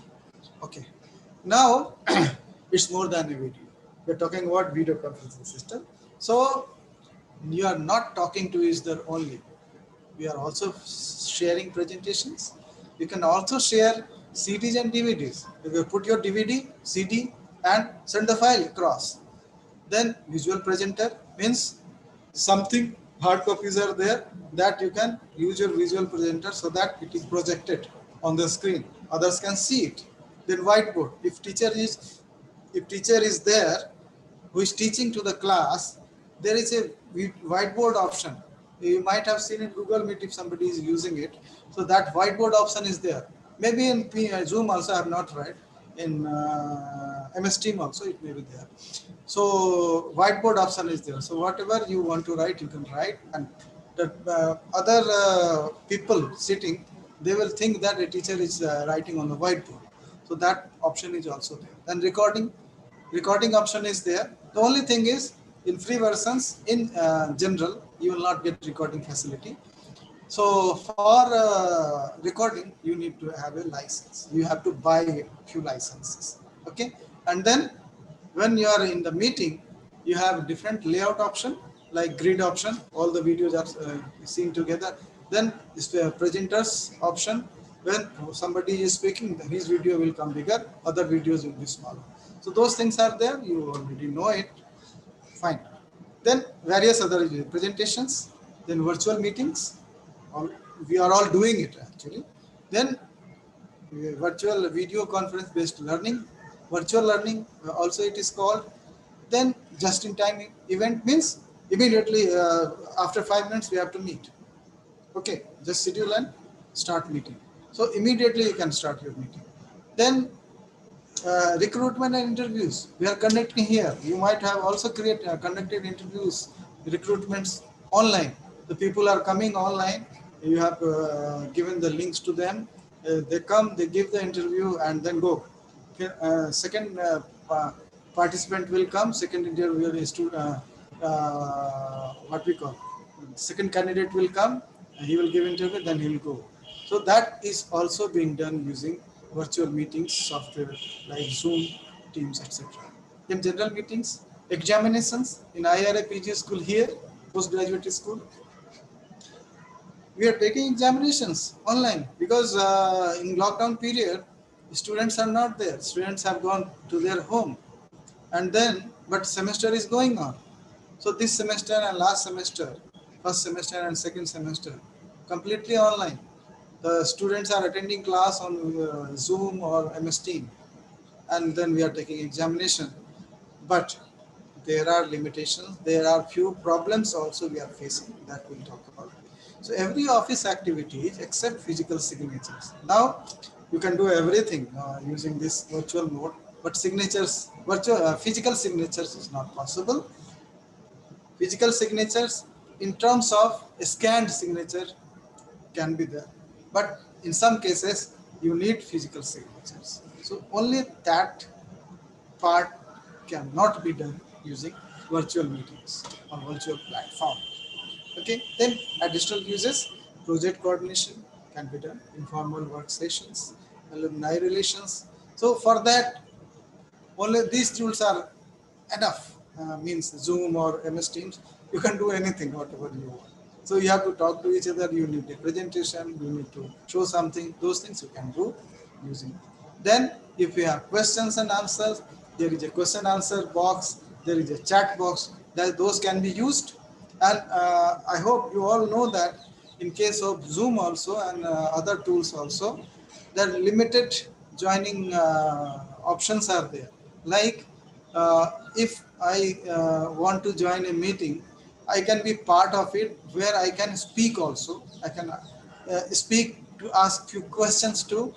Okay. Now, it's more than a video. We're talking about video conferencing system. So you are not talking to each other only. We are also sharing presentations. You can also share CDs and DVDs. You can put your DVD, CD, and send the file across. Then visual presenter means something, hard copies are there, that you can use your visual presenter so that it is projected on the screen. Others can see it. Then whiteboard. If teacher is there who is teaching to the class, there is a whiteboard option. You might have seen in Google Meet if somebody is using it. So that whiteboard option is there. Maybe in Zoom also I have not tried. In MS Team also it may be there. So whiteboard option is there. So whatever you want to write, you can write, and the other people sitting, they will think that a teacher is writing on the whiteboard. So that option is also there. Then recording option is there. The only thing is in free versions, in general, you will not get recording facility. So for recording, you need to have a license. You have to buy a few licenses. Okay. And then when you are in the meeting, you have different layout option like grid option. All the videos are seen together. Then this presenters option. When somebody is speaking, his video will come bigger, other videos will be smaller. So those things are there. You already know it. Fine. Then various other presentations, then virtual meetings. We are all doing it actually. Then virtual video conference based learning, virtual learning also it is called. Then just in time event means immediately after 5 minutes we have to meet. Okay, just schedule and start meeting. So immediately you can start your meeting. Then recruitment and interviews we are conducting here. You might have also conducted interviews, recruitments online. The people are coming online. You have given the links to them. They come, they give the interview and then go. Okay, second participant will come. Second interview is to what we call second candidate will come. He will give interview, then he will go. So that is also being done using virtual meetings software like Zoom, Teams, etc. In general meetings, examinations in IRA PG school here, postgraduate school, we are taking examinations online because in lockdown period, students are not there. Students have gone to their home, and then but semester is going on. So this semester and last semester, first semester and second semester, completely online. The students are attending class on Zoom or MS Team, and then we are taking examination. But there are limitations. There are few problems also we are facing that we'll talk about. So every office activities except physical signatures. Now you can do everything using this virtual mode, but signatures, physical signatures is not possible. Physical signatures in terms of a scanned signature can be there, but in some cases you need physical signatures. So only that part cannot be done using virtual meetings or virtual platform. Okay, then additional uses, project coordination can be done, informal work sessions, alumni relations. So for that, only these tools are enough. Means Zoom or MS Teams, you can do anything, whatever you want. So you have to talk to each other, you need a presentation, you need to show something, those things you can do using. Then if you have questions and answers, there is a question answer box, there is a chat box, that those can be used. And I hope you all know that in case of Zoom also and other tools also, there are limited joining options are there. Like if I want to join a meeting, I can be part of it where I can speak also. I can speak to ask few questions to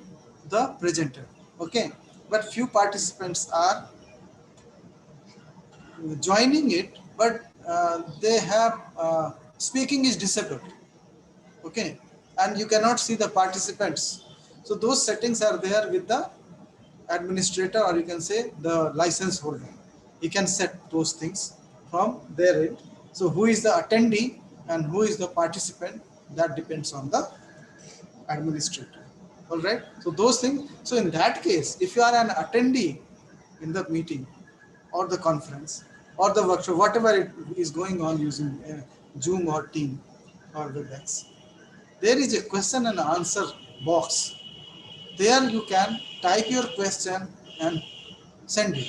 the presenter. Okay, but few participants are joining it, but they have speaking is disabled. Okay, and you cannot see the participants. So those settings are there with the administrator, or you can say the license holder. He can set those things from their end. So who is the attendee and who is the participant, that depends on the administrator. All right, so those things. So in that case, if you are an attendee in the meeting or the conference or the workshop, whatever it is going on using Zoom or Team or WebEx, there is a question and answer box. There you can type your question and send it.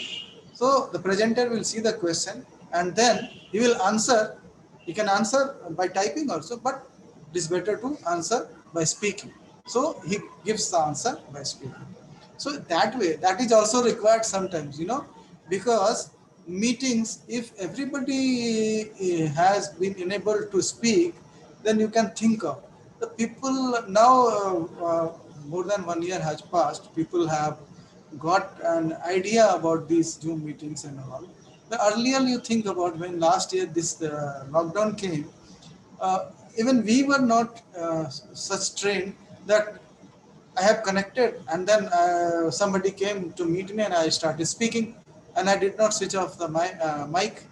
So the presenter will see the question and then he will answer. He can answer by typing also, but it is better to answer by speaking. So he gives the answer by speaking. So that way, that is also required sometimes, because meetings, if everybody has been enabled to speak, then you can think of the people now. More than 1 year has passed. People have got an idea about these Zoom meetings and all. The earlier you think about when last year this lockdown came, even we were not such trained that I have connected and then somebody came to meet me and I started speaking and I did not switch off the mic.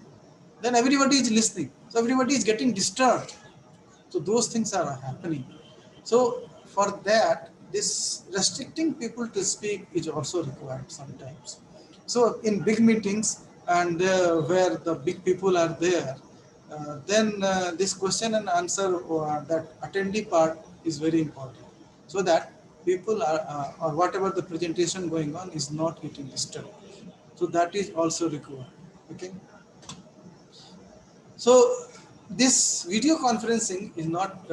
Then everybody is listening. So everybody is getting disturbed. So those things are happening. So for that, this restricting people to speak is also required sometimes. So in big meetings and where the big people are there, then this question and answer, that attendee part is very important, so that people are or whatever the presentation going on is not getting disturbed. So that is also required. Okay. So this video conferencing is not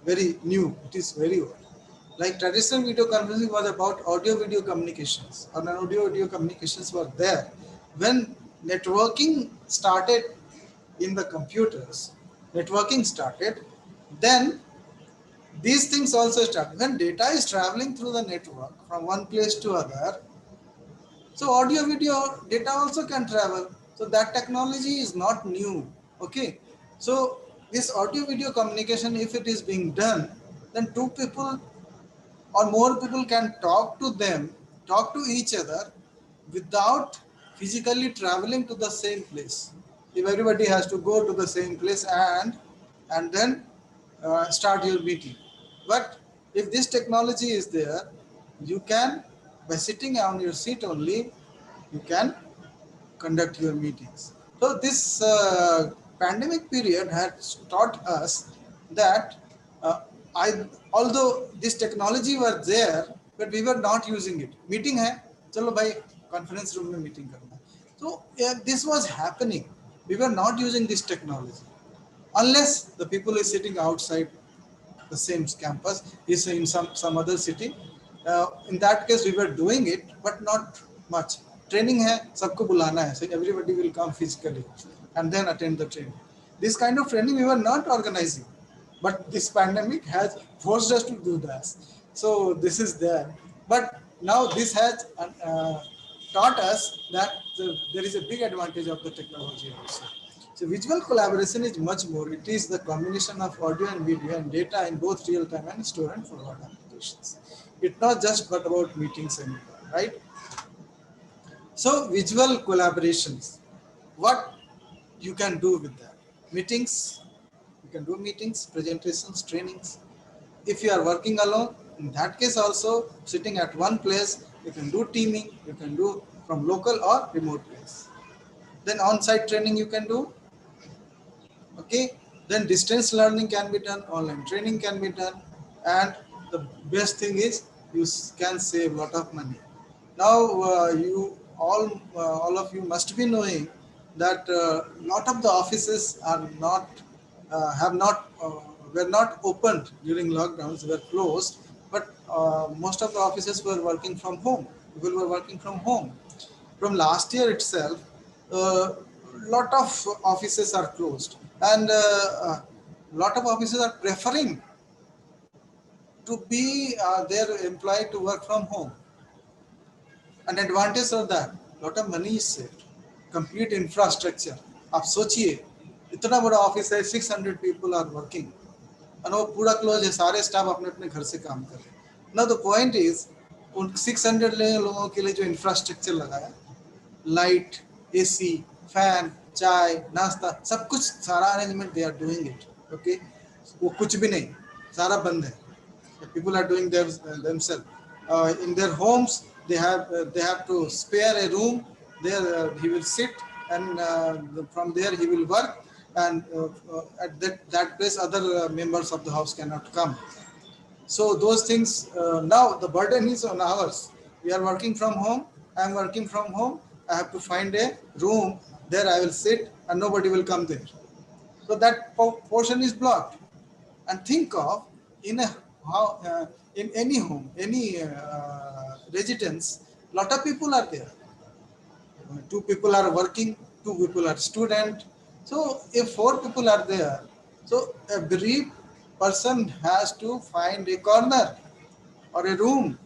very new. It is very old. Like traditional video conferencing was about audio video communications, and audio video communications were there. When networking started in the computers, networking started, then these things also start. When data is traveling through the network from one place to other, so audio video data also can travel. So that technology is not new. Okay. So this audio video communication, if it is being done, then two people or more people can talk to each other without physically traveling to the same place. If everybody has to go to the same place and then start your meeting. But if this technology is there, you can, by sitting on your seat only, you can conduct your meetings. So this pandemic period has taught us that although this technology was there, but we were not using it. Meeting hai, chalo bhai, conference room mein meeting karna. So this was happening. We were not using this technology unless the people is sitting outside the same campus, is in some other city. In that case, we were doing it, but not much. Training hai, sabko bulana hai, so everybody will come physically and then attend the training. This kind of training we were not organizing, but this pandemic has forced us to do that. So this is there. But now this has taught us that there is a big advantage of the technology also. So visual collaboration is much more. It is the combination of audio and video and data in both real time and store and forward applications. It's not just but about meetings anymore, right? So visual collaborations, what you can do with that? Meetings, you can do meetings, presentations, trainings. If you are working alone, in that case also, sitting at one place, you can do teaming, you can do from local or remote place. Then on-site training you can do. Okay, then distance learning can be done, online training can be done, and the best thing is you can save a lot of money. Now you all of you must be knowing that lot of the offices are not were not opened during lockdowns, were closed, but most of the offices were working from home. People were working from home. From last year itself, lot of offices are closed, and lot of offices are preferring to be their employee to work from home. An advantage of that, lot of money is saved. Complete infrastructure. आप सोचिए इतना बड़ा office है, 600 people are working, and वो पूरा close है, सारे staff अपने अपने घर से काम कर रहे हैं. Now the point is उन 600 लोगों के लिए जो इंफ्रास्ट्रक्चर लगाया, लाइट, एसी, फैन, चाय, नाश्ता, सब कुछ, सारा arrangement they are doing it. Okay, वो कुछ भी नहीं, सारा बंद है. People are doing themselves in their homes. They have to spare a room there. He will sit, and from there he will work, and at that place other members of the house cannot come. So those things, now the burden is on ours. We are working from home. I am working from home. I have to find a room. There I will sit and nobody will come there. So that portion is blocked. And think of in any home, any residence, lot of people are there. 2 people are working, 2 people are student. So if 4 people are there, so every person has to find a corner or a room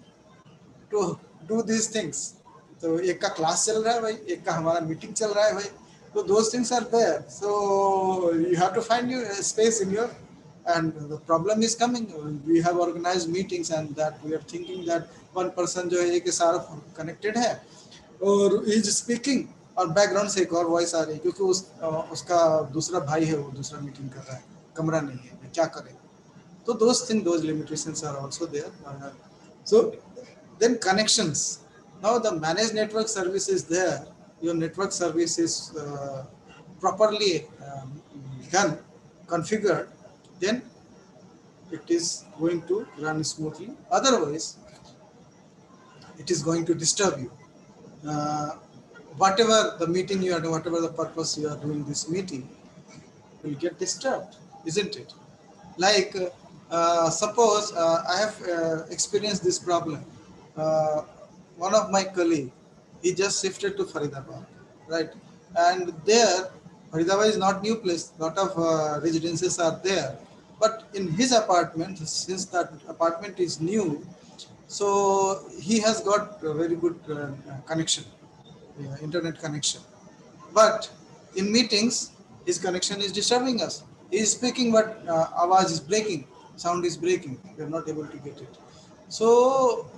to do these things. तो एक का class चल रहा है भाई, एक का हमारा मीटिंग चल रहा है भाई. So those things are there. So you have to find your space in your, and the problem is coming. We have organized meetings and that we are thinking that one person जो है ये के सारा connected है और is speaking और background से एक और वॉइस आ रही है क्योंकि उसका दूसरा भाई है, वो दूसरा मीटिंग कर रहा है, कमरा नहीं है, क्या करें. So those things, those limitations are also there. So then connections. Now the managed network service is there. Your network service is properly done, configured, then it is going to run smoothly. Otherwise, it is going to disturb you. whatever the meeting you are doing, whatever the purpose you are doing this meeting, will get disturbed, isn't it? Like, suppose I have experienced this problem. Uh, One of my colleague, he just shifted to Faridabad, right? And there, Faridabad is not new place. Lot of residences are there, but in his apartment, since that apartment is new, so he has got a very good connection, internet connection. But in meetings, his connection is disturbing us. He is speaking, but awaz is breaking, sound is breaking. We are not able to get it. So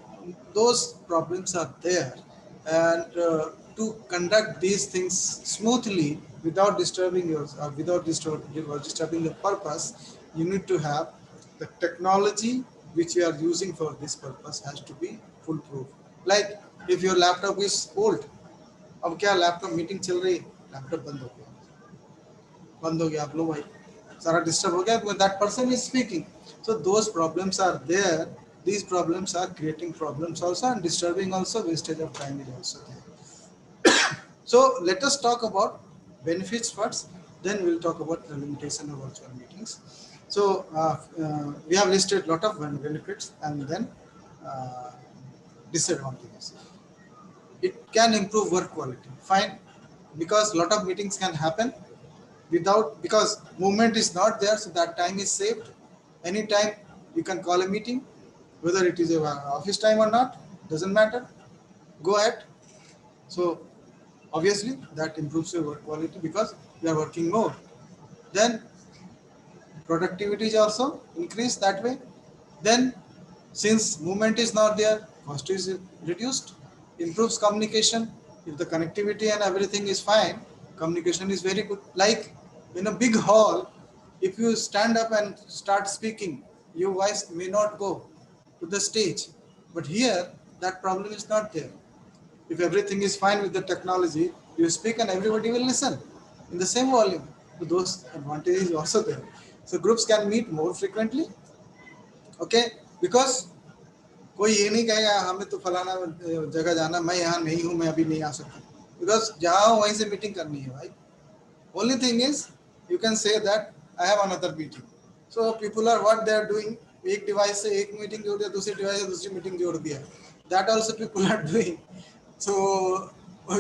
those problems are there, and to conduct these things smoothly without disturbing yours, without disturbing the purpose, you need to have the technology which you are using for this purpose has to be foolproof. Like if your laptop is old, अब क्या laptop meeting चल रही है, laptop बंद हो गया, आप लो भाई, सारा डिस्टर्ब हो गया, that person is speaking. So those problems are there. These problems are creating problems also and disturbing also. Wastage of time is also there. So let us talk about benefits first. Then we'll talk about the limitation of virtual meetings. So we have listed a lot of benefits and then disadvantages. It can improve work quality. Fine, because a lot of meetings can happen without, because movement is not there, so that time is saved. Anytime you can call a meeting, whether it is a office time or not, doesn't matter. Go ahead. So obviously that improves your work quality because you are working more. Then productivity is also increased that way. Then since movement is not there, cost is reduced. Improves communication. If the connectivity and everything is fine, communication is very good. Like in a big hall, if you stand up and start speaking, your voice may not go to the stage. But here, that problem is not there. If everything is fine with the technology, you speak and everybody will listen in the same volume. So those advantages also there. So groups can meet more frequently. Okay, because कोई ये नहीं कहेगा हमें तो फलाना जगह जाना, मैं यहाँ नहीं हूँ, मैं अभी नहीं आ सकता, बिकॉज जहाँ हो वहीं से मीटिंग करनी है भाई. Only thing is you can say that I have another meeting. So people are what they are doing, एक डिवाइस से एक मीटिंग जोड़ दिया, दूसरी डिवाइस से दूसरी मीटिंग जोड़ दिया. That also people are doing. So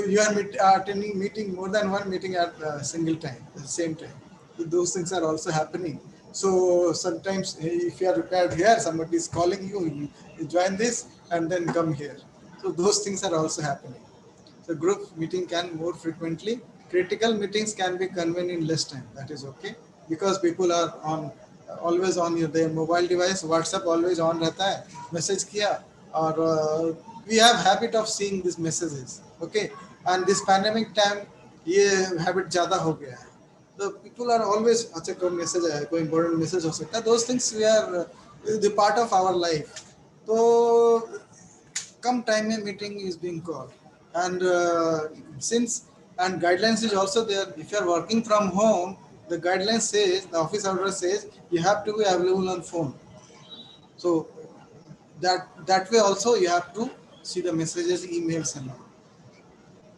you are attending meeting, more than one meeting at a single time, at the same time. So those things are also happening. So sometimes if you are required here, somebody is calling you, you join this and then come here. So those things are also happening. So group meeting can more frequently. Critical meetings can be convened in less time. That is okay, because people are on always on their mobile device. WhatsApp always on रहता है, message किया, और we have habit of seeing these messages. Okay, and this pandemic time ये habit ज़्यादा हो गया है. So people are always अच्छा कोई message है, कोई important message हो सकता है. Those things we are the part of our life. तो कम time में meeting is being called, and since and guidelines is also there. If you are working from home, the guidelines says, the office order says you have to be available on phone. So that way also you have to see the messages, emails and all,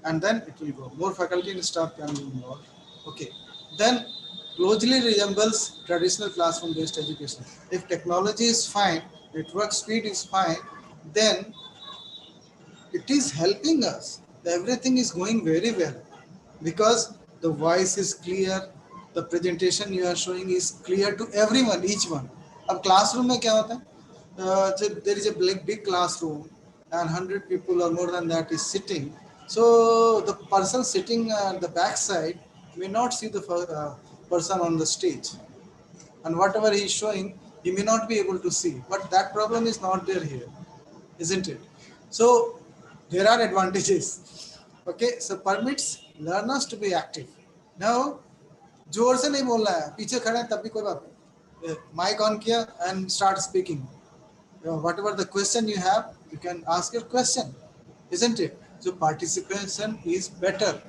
and then it will go. More faculty and staff can be involved. Okay, then closely resembles traditional classroom based education. If technology is fine, network speed is fine, then it is helping us. Everything is going very well because the voice is clear, the presentation you are showing is clear to everyone, each one. अब classroom में क्या होता है? So there is a big classroom and 100 people or more than that is sitting. So the person sitting at the back side may not see the person on the stage, and whatever he is showing, he may not be able to see. But that problem is not there here, isn't it? So there are advantages. Okay, so permits learners to be active. Now, जोर से नहीं बोलना है, पीछे खड़े हैं तब भी कोई बात नहीं. Mic on किया and start speaking. Whatever the question you have, you can ask your question, isn't it? So participation is better.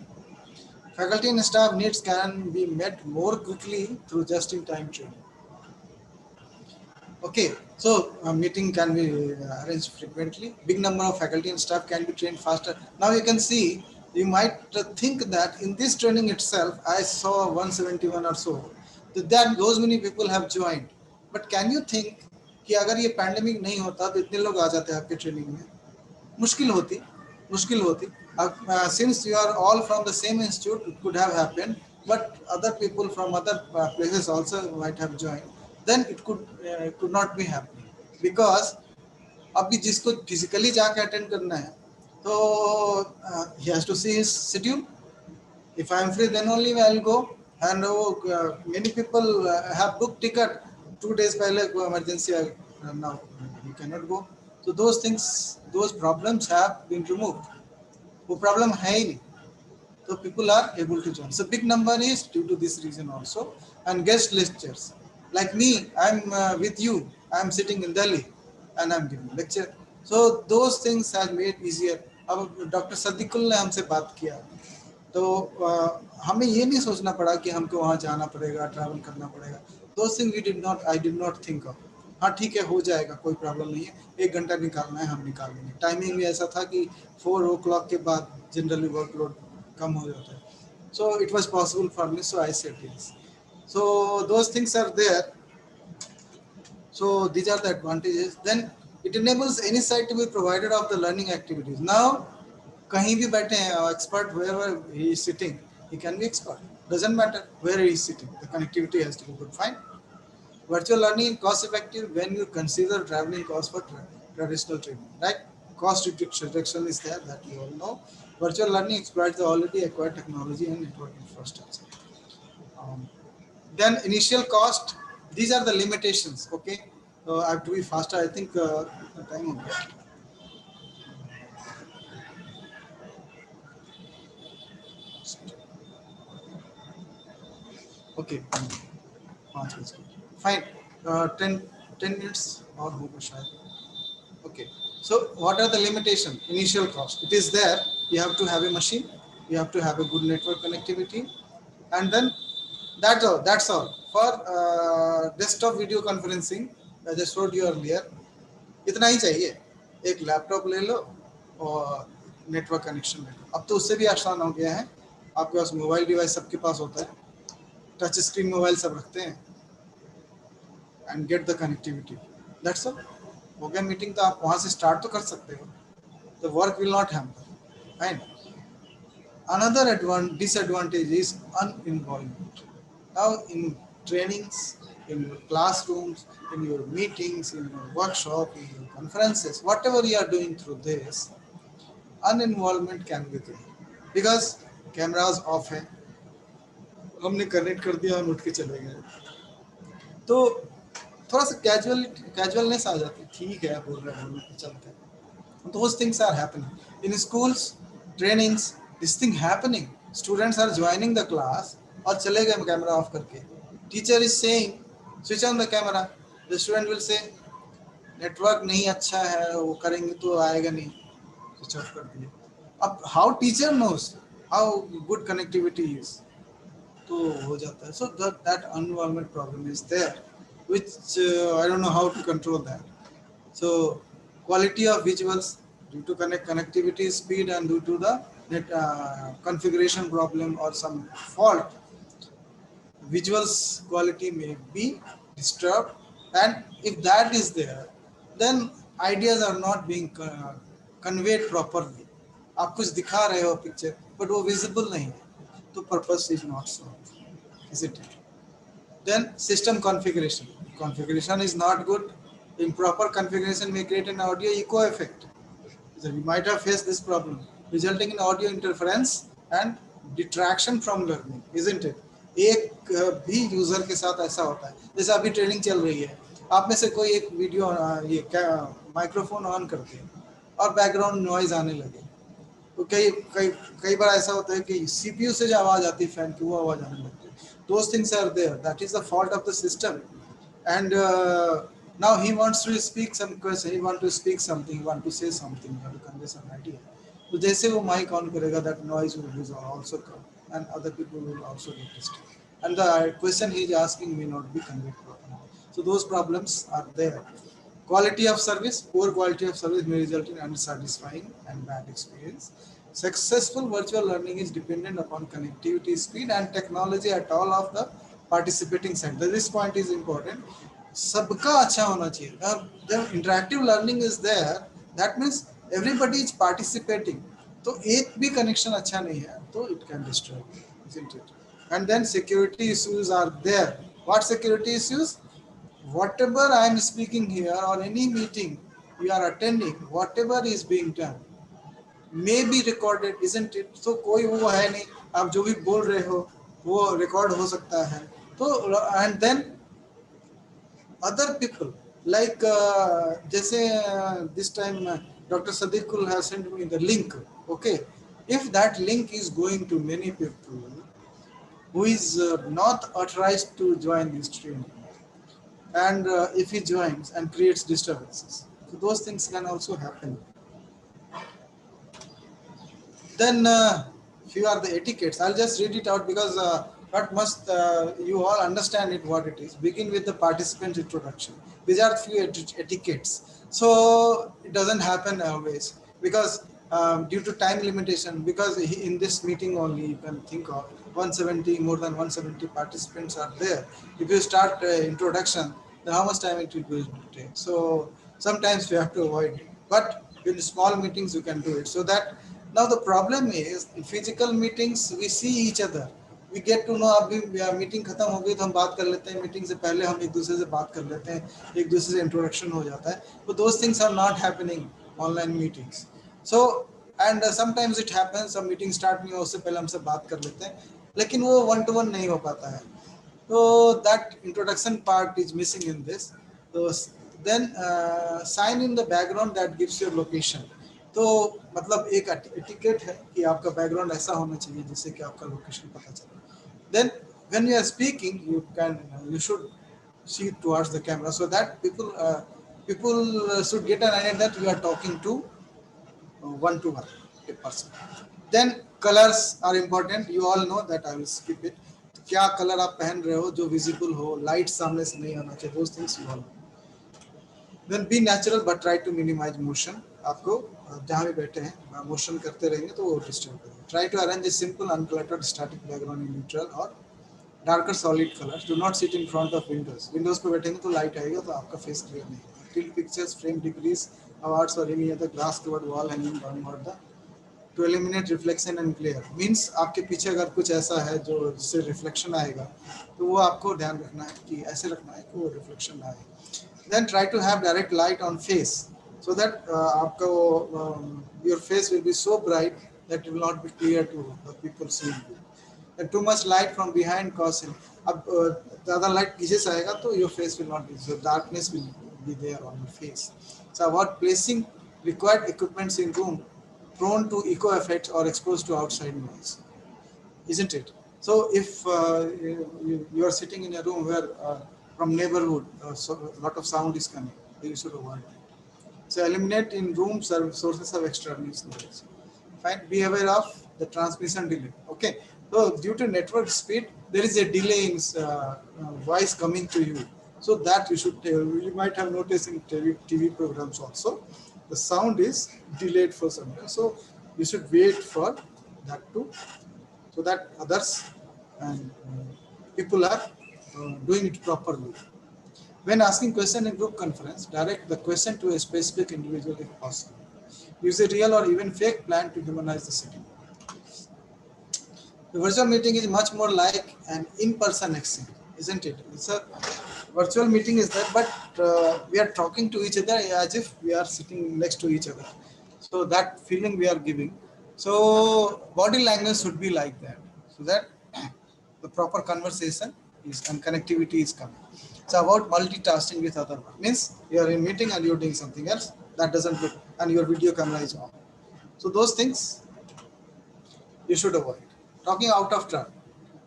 Faculty and staff needs can be met more quickly through just-in-time training. Okay, so a meeting can be arranged frequently. Big number of faculty and staff can be trained faster. Now you can see You might think that in this training itself, I saw 171 or so. That those many people have joined. But can you think कि अगर ये pandemic नहीं होता तो इतने लोग आ जाते आपके ट्रेनिंग में? मुश्किल होती, मुश्किल होती. Since you are all from the same institute, it could have happened. But other people from other places also might have joined. Then it could not be happening because अभी जिसको फिजिकली जाके attend करना है तो he has to see his schedule. If I am free, then only I will go. And many people have booked ticket 2 days पहले कोई emergency now you cannot go. So those things, those problems have been removed. वो problem है ही नहीं. So people are able to join. So big number is due to this reason also. And guest lectures. Like me, I'm with you. I'm sitting in Delhi and I'm giving lecture. So those things have made easier. अब doctor सद्दीकुल ने हमसे बात किया तो हमें ये नहीं सोचना पड़ा कि हमको वहाँ जाना पड़ेगा, ट्रैवल करना पड़ेगा. Those things I did not think of. हाँ ठीक है, हो जाएगा, कोई प्रॉब्लम नहीं है. 1 घंटा निकालना है, हम निकाल लेंगे. टाइमिंग भी ऐसा था कि 4 o'clock के बाद जनरली वर्कलोड कम हो जाता है. So it was possible for me, so I said yes. So those things are there. So these are the advantages. Then it enables any site to be provided of the learning activities. Now कहीं भी बैठे हैं, expert wherever he is sitting, he can be expert. Doesn't matter where he is sitting. The connectivity has to be good. Fine. Virtual learning is cost effective when you consider traveling cost for traditional training, right? Cost reduction is there, that you all know. Virtual learning exploits the already acquired technology and network infrastructure. Then initial cost, these are the limitations, okay? So I have to be faster. I think the time will be. Okay, fine. 10 minutes or hoga shayad. Okay. So what are the limitations? Initial cost. It is there. You have to have a machine. You have to have a good network connectivity, and then that's all. That's all. For desktop video conferencing, as I showed you earlier, इतना ही चाहिए. एक laptop ले लो और network connection ले लो. अब तो उससे भी आसान हो गया है. आपके पास मोबाइल डिवाइस सबके पास होता है. टच स्क्रीन मोबाइल सब रखते हैं and get the connectivity. That's all. हो गया मीटिंग. तो आप वहाँ से स्टार्ट तो कर सकते हो. The work will not hamper. Fine. Another disadvantage is uninvolvement. Now in trainings, in your classrooms, in your meetings, in your workshop, in your conferences, whatever you are doing through this, uninvolvement can be there. Because cameras off है, हमने connect कर दिया, हम उठ के चले गए, तो थोड़ा सा कैजुअलनेस आ जाती है. ठीक है, बोल रहे हैं, चलते हैं. Those things are happening in schools, trainings. This thing happening. Students are joining the class और चले गए कैमरा ऑफ करके. Teacher is saying switch on the camera. The student will say network नहीं अच्छा है, वो करेंगे तो आएगा नहीं, स्विच ऑफ कर दिए. अब how teacher knows how good connectivity is, तो हो जाता है. So that environment problem is there, which I don't know how to control that. So quality of visuals due to connectivity speed and due to the net configuration problem or some fault, visuals quality may be disturbed, and if that is there, then ideas are not being conveyed properly. आप कुछ दिखा रहे हो picture, but वो visible नहीं है, तो purpose is not served, isn't it? Then system configuration. Configuration is not good. Improper configuration may create an audio echo effect. So you might have faced this problem, resulting in audio interference and detraction from learning, isn't it? एक भी user के साथ ऐसा होता है. जैसे अभी training चल रही है, आप में से कोई एक वीडियो ये माइक्रोफोन ऑन करते हैं और बैकग्राउंड नॉइज आने लगे, तो कई बार ऐसा होता है कि सीपीयू से जो आवाज आती है फैन की, वो आवाज आने लगती है. Those things are there. That is the fault of the system. And now he wants to speak some question. He wants to speak something. He wants to say something. He wants to convey some idea. So जैसे वो mic on करेगा, that noise will also come, and other people will also get disturbed. And the question he is asking may not be conveyed properly. So those problems are there. Quality of service, poor quality of service may result in unsatisfying and bad experience. Successful virtual learning is dependent upon connectivity, speed and technology at all of the participating centers. This point is important. सबका अच्छा होना चाहिए. जब interactive learning is there, that means everybody is participating. तो एक भी connection अच्छा नहीं है, तो it can destroy, isn't it? And then security issues are there. What security issues? Whatever I am speaking here or any meeting you are attending, whatever is being done may be recorded, isn't it? So कोई वो है नहीं, आप जो भी बोल रहे हो वो रिकॉर्ड हो सकता है. तो and then other people like जैसे this time Dr. Sadiqul has sent me the link. Okay, if that link is going to many people who is not authorized to join this training, and if he joins and creates disturbances, so those things can also happen. Then few are the etiquettes. I'll just read it out because not must you all understand it what it is. Begin with the participant introduction. These are few etiquettes. So it doesn't happen always because due to time limitation, because in this meeting only you can think of 170, more than 170 participants are there. If you start introduction, then how much time it will going to take? So sometimes we have to avoid it. But in small meetings you can do it. So that now the problem is in physical meetings we see each other. We get to know अभी meeting खत्म हो गई तो हम बात कर लेते हैं. मीटिंग से पहले हम एक दूसरे से बात कर लेते हैं, एक दूसरे से इंट्रोडक्शन हो जाता है. तो those things are not happening online meetings. So and sometimes it happens some meeting start नहीं हो उससे पहले हमसे बात कर लेते हैं, लेकिन वो one to one नहीं हो पाता है. So that introduction part is missing in this. So then sign in the background that gives your location. तो मतलब एक एटिकेट है कि आपका बैकग्राउंड ऐसा होना चाहिए जिससे कि आपका लोकेशन पता चले. Then when you are speaking, you should see towards the camera so that people should get an idea that you are talking to one to one a person. Then colors are important. You all know that. I will skip it. क्या colour आप पहन रहे हो जो visible हो, light सामने से नहीं आना चाहिए. Those things you all know. Then be natural but try to minimize motion. आपको जहाँ भी बैठे हैं मोशन करते रहेंगे तो वो डिस्टर्ब करेगा. Try to arrange a simple uncluttered static background in neutral or darker solid colors. Do not sit in front of windows. Windows पे बैठेंगे तो लाइट आएगा तो आपका फेस क्लियर नहीं होगा. Tilt pictures, frame degrees, awards or any other glass covered wall hanging downward the to eliminate reflection and glare. Means आपके पीछे अगर कुछ ऐसा है जो जिससे रिफ्लेक्शन आएगा तो वो आपको ध्यान रखना है कि ऐसे रखना है कि वो रिफ्लेक्शन ना आए. Then try to have direct light on face so that your face will be so bright that it will not be clear to the people seeing you. And too much light from behind causes अब ज़्यादा light पीछे से आएगा तो your face will not be, so darkness will be there on your face. So avoid placing required equipments in room prone to echo effects or exposed to outside noise, isn't it? So if you are sitting in a room where from neighborhood so a lot of sound is coming, you should avoid it. So eliminate in rooms sources of extraneous noise. Fine. Be aware of the transmission delay. Okay. So due to network speed, there is a delay in voice coming to you. So that you should tell. You might have noticed in TV programs also, the sound is delayed for some time. So you should wait for that too, so that others and people are doing it properly. When asking question in group conference, direct the question to a specific individual if possible. Use a real or even fake plan to humanize the setting. The virtual meeting is much more like an in-person exchange, isn't it? It's a virtual meeting is there, but we are talking to each other as if we are sitting next to each other. So that feeling we are giving. So body language should be like that, so that the proper conversation is and connectivity is coming. So about multitasking with other one means you are in meeting and you're doing something else that doesn't look, and your video camera is on. So those things you should avoid. Talking out of turn,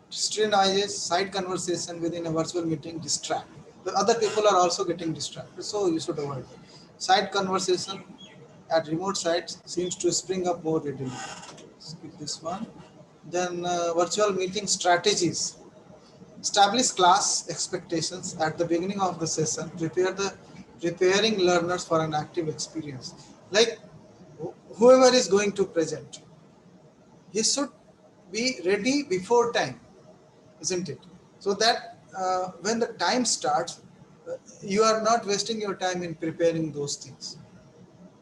stray noises, side conversation within a virtual meeting distract. The other people are also getting distracted, so you should avoid it. Side conversation at remote sites seems to spring up more readily. Skip this one. Then virtual meeting strategies. Establish class expectations at the beginning of the session. Preparing learners for an active experience. Like whoever is going to present, he should be ready before time, isn't it? So that when the time starts, you are not wasting your time in preparing those things.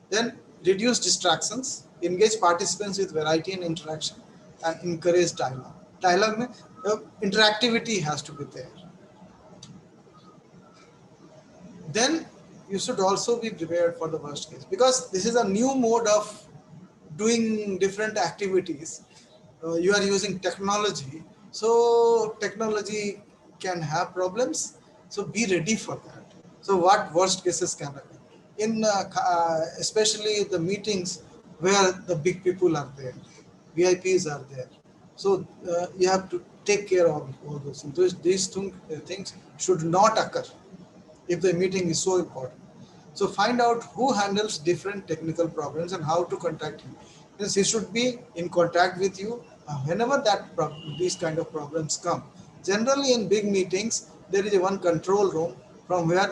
Then reduce distractions, engage participants with variety and interaction, and encourage dialogue. Dialogue means interactivity has to be there. Then you should also be prepared for the worst case, because this is a new mode of doing different activities. You are using technology, so technology can have problems, so be ready for that. So what worst cases can happen in especially the meetings where the big people are there, VIPs are there, so you have to take care of all those things. These things should not occur if the meeting is so important. So find out who handles different technical problems and how to contact him. Means he should be in contact with you whenever these kind of problems come. Generally in big meetings, there is a one control room from where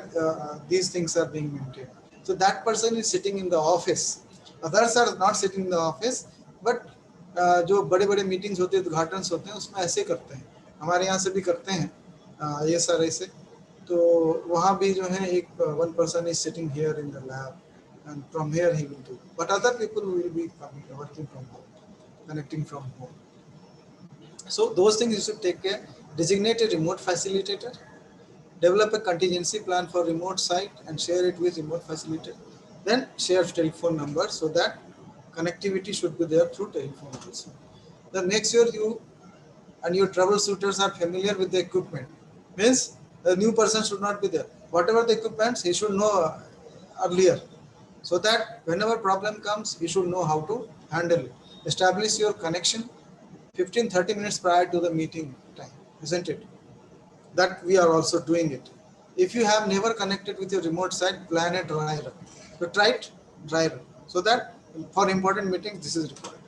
these things are being maintained. So that person is sitting in the office. Others are not sitting in the office, but जो बड़े बड़े meetings होते हैं, उद्घाटन होते हैं, उसमें ऐसे करते हैं. हमारे यहाँ से भी करते हैं ये सारे से. तो वहाँ भी जो है एक one person is sitting here in the lab and from here he will do, but other people will be coming, working from home, connecting from home. So those things you should take care. Designate a remote facilitator, develop a contingency plan for remote site and share it with remote facilitator. Then share telephone number so that connectivity should be there through telephone also. Then make sure you and your troubleshooters are familiar with the equipment. Means the new person should not be there. Whatever the equipment, he should know earlier, so that whenever problem comes, he should know how to handle it. Establish your connection 15-30 minutes prior to the meeting time, isn't it? That we are also doing it. If you have never connected with your remote site, plan a dry run. So try it, dry run, so that for important meetings this is required.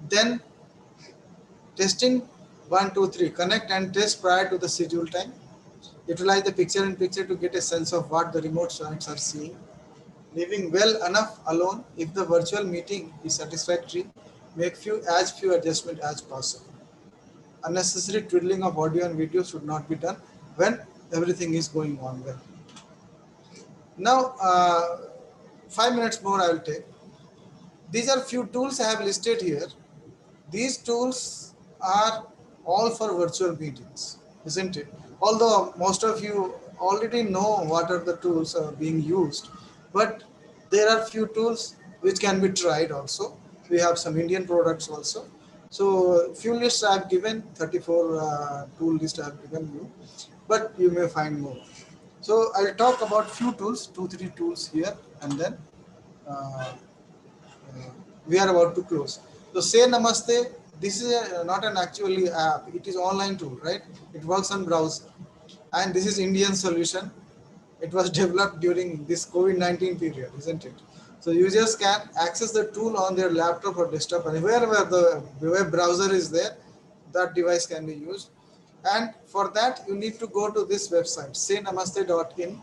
Then testing 1, 2, 3. Connect and test prior to the scheduled time. Utilize the picture-in-picture to get a sense of what the remote sites are seeing. Leaving well enough alone if the virtual meeting is satisfactory. Make as few adjustments as possible. Unnecessary twiddling of audio and video should not be done when everything is going on well. Now, 5 minutes more I will take. These are few tools I have listed here. These tools are all for virtual meetings, isn't it? Although most of you already know what are the tools being used, but there are few tools which can be tried also. We have some Indian products also. So few lists I have given, 34 tool list I have given you, but you may find more. So I'll talk about few tools, 2-3 tools here, and then we are about to close. So say Namaste. This is not an actually app. It is online tool, right? It works on browser, and this is Indian solution. It was developed during this COVID-19 period, isn't it? So users can access the tool on their laptop or desktop, and wherever the web browser is there, that device can be used. And for that, you need to go to this website, saynamaste.in,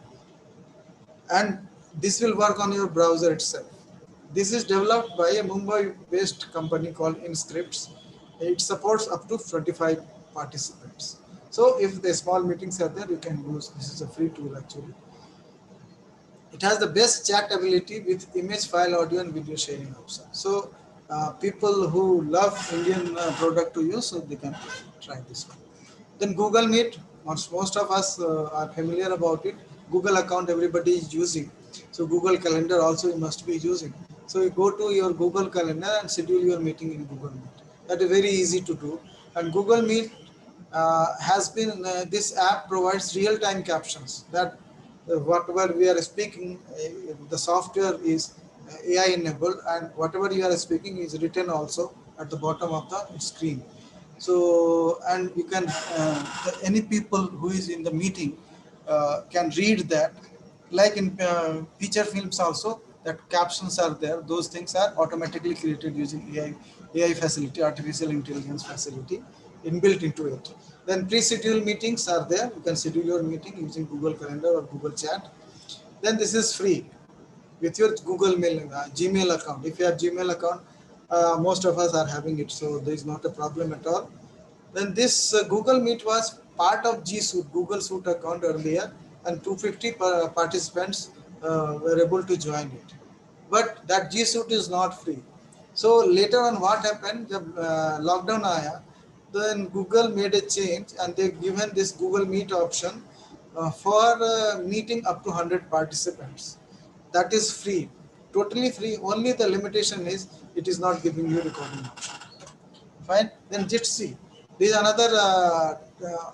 and this will work on your browser itself. This is developed by a Mumbai-based company called Inscripts. It supports up to 25 participants. So if the small meetings are there, you can use. This is a free tool actually. It has the best chat ability with image, file, audio, and video sharing option. So people who love Indian product to use, so they can try this one. Then Google Meet, most of us are familiar about it. Google account everybody is using. So Google Calendar also you must be using. So you go to your Google Calendar and schedule your meeting in Google Meet. That is very easy to do. And Google Meet has been, this app provides real-time captions that whatever we are speaking, the software is AI enabled, and whatever you are speaking is written also at the bottom of the screen. So, and you can, any people who is in the meeting can read that. Like in feature films also, that captions are there. Those things are automatically created using AI facility, artificial intelligence facility inbuilt into it. Then pre-scheduled meetings are there. You can schedule your meeting using Google Calendar or Google Chat. Then this is free with your Google Mail, Gmail account. If you have Gmail account, most of us are having it, so there is not a problem at all. Then this Google Meet was part of G Suite, Google Suite account earlier, and 250 participants were able to join it. But that G Suite is not free. So later on, what happened? The lockdown आया, then Google made a change and they given this Google Meet option for meeting up to 100 participants. That is free, totally free. Only the limitation is it is not giving you recording option. Fine. Then Jitsi. This is another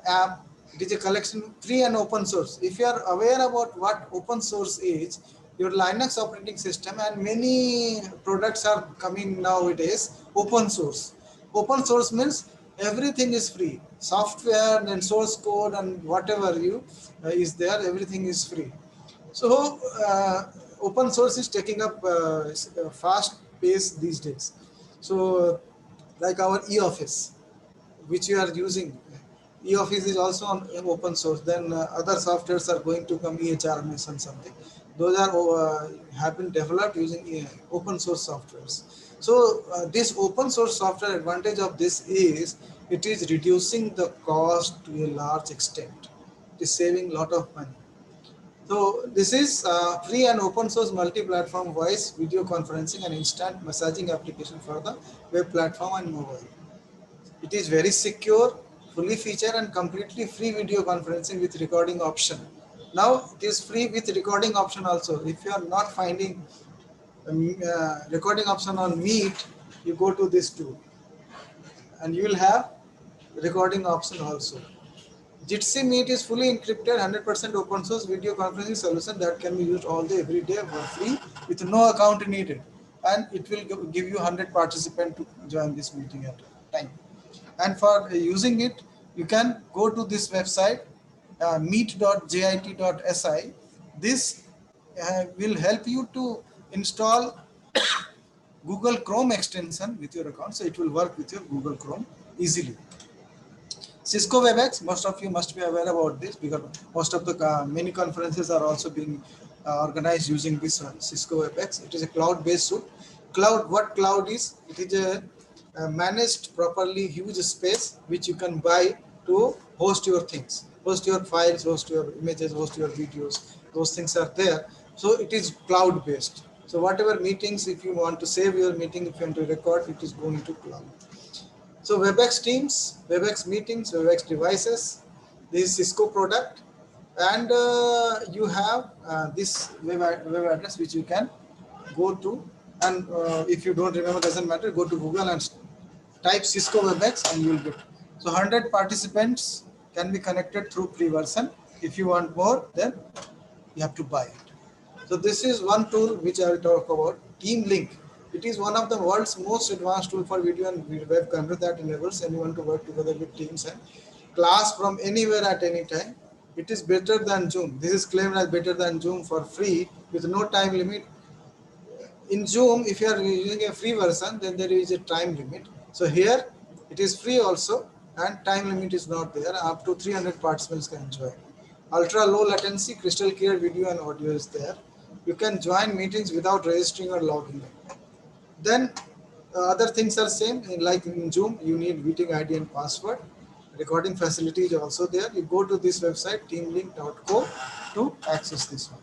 app. It is a collection, free and open source. If you are aware about what open source is, your Linux operating system and many products are coming nowadays open source. Open source means everything is free. Software and source code and whatever you is there, everything is free. So open source is taking up fast pace these days. So like our e-office, which you are using, e-office is also on open source. Then other softwares are going to come, eHRMS and something. Those are have been developed using open source softwares. So this open source software advantage of this is it is reducing the cost to a large extent. It is saving a lot of money. So this is free and open source multi-platform voice, video conferencing and instant messaging application for the web platform and mobile. It is very secure, fully featured and completely free video conferencing with recording option. Now it is free with recording option also. If you are not finding recording option on Meet, you go to this tool and you will have recording option also. Jitsi Meet is fully encrypted, 100% open source video conferencing solution that can be used all day, every day for free with no account needed. And it will give you 100 participants to join this meeting at a time. And for using it, you can go to this website, meet.jit.si. This will help you to install Google Chrome extension with your account. So it will work with your Google Chrome easily. Cisco WebEx, most of you must be aware about this because most of the many conferences are also being organized using this one, Cisco WebEx. It is a cloud-based suite. Cloud, what cloud is? It is a managed properly huge space which you can buy to host your things, host your files, host your images, host your videos. Those things are there. So it is cloud-based. So whatever meetings, if you want to save your meeting, if you want to record, it is going to cloud. So WebEx Teams, WebEx Meetings, WebEx Devices, this is Cisco product, and you have this web address which you can go to, and if you don't remember, doesn't matter, go to Google and type Cisco WebEx and you will get. So 100 participants can be connected through free version. If you want more, then you have to buy it. So this is one tool which I will talk about, TeamLink. It is one of the world's most advanced tool for video and web conference that enables anyone to work together with teams and class from anywhere at any time. It is better than Zoom. This is claimed as better than Zoom for free with no time limit. In Zoom, if you are using a free version, then there is a time limit. So here it is free also and time limit is not there. Up to 300 participants can join. Ultra low latency, crystal clear video and audio is there. You can join meetings without registering or logging in. Then other things are same, like in Zoom, you need meeting ID and password. Recording facility is also there. You go to this website, teamlink.co, to access this one.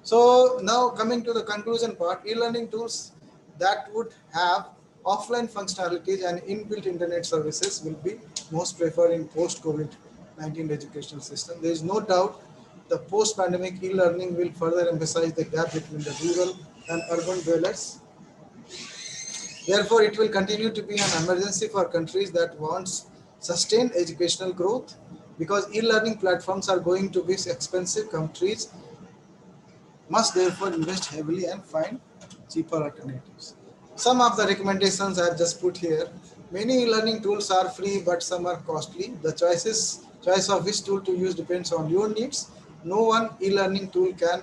So now coming to the conclusion part, e-learning tools that would have offline functionalities and inbuilt internet services will be most preferred in post-COVID-19 educational system. There is no doubt the post-pandemic e-learning will further emphasize the gap between the rural and urban dwellers. Therefore, it will continue to be an emergency for countries that want sustained educational growth because e-learning platforms are going to be expensive. Countries must therefore invest heavily and find cheaper alternatives. Some of the recommendations I have just put here. Many e-learning tools are free, but some are costly. The choice of which tool to use depends on your needs. No one e-learning tool can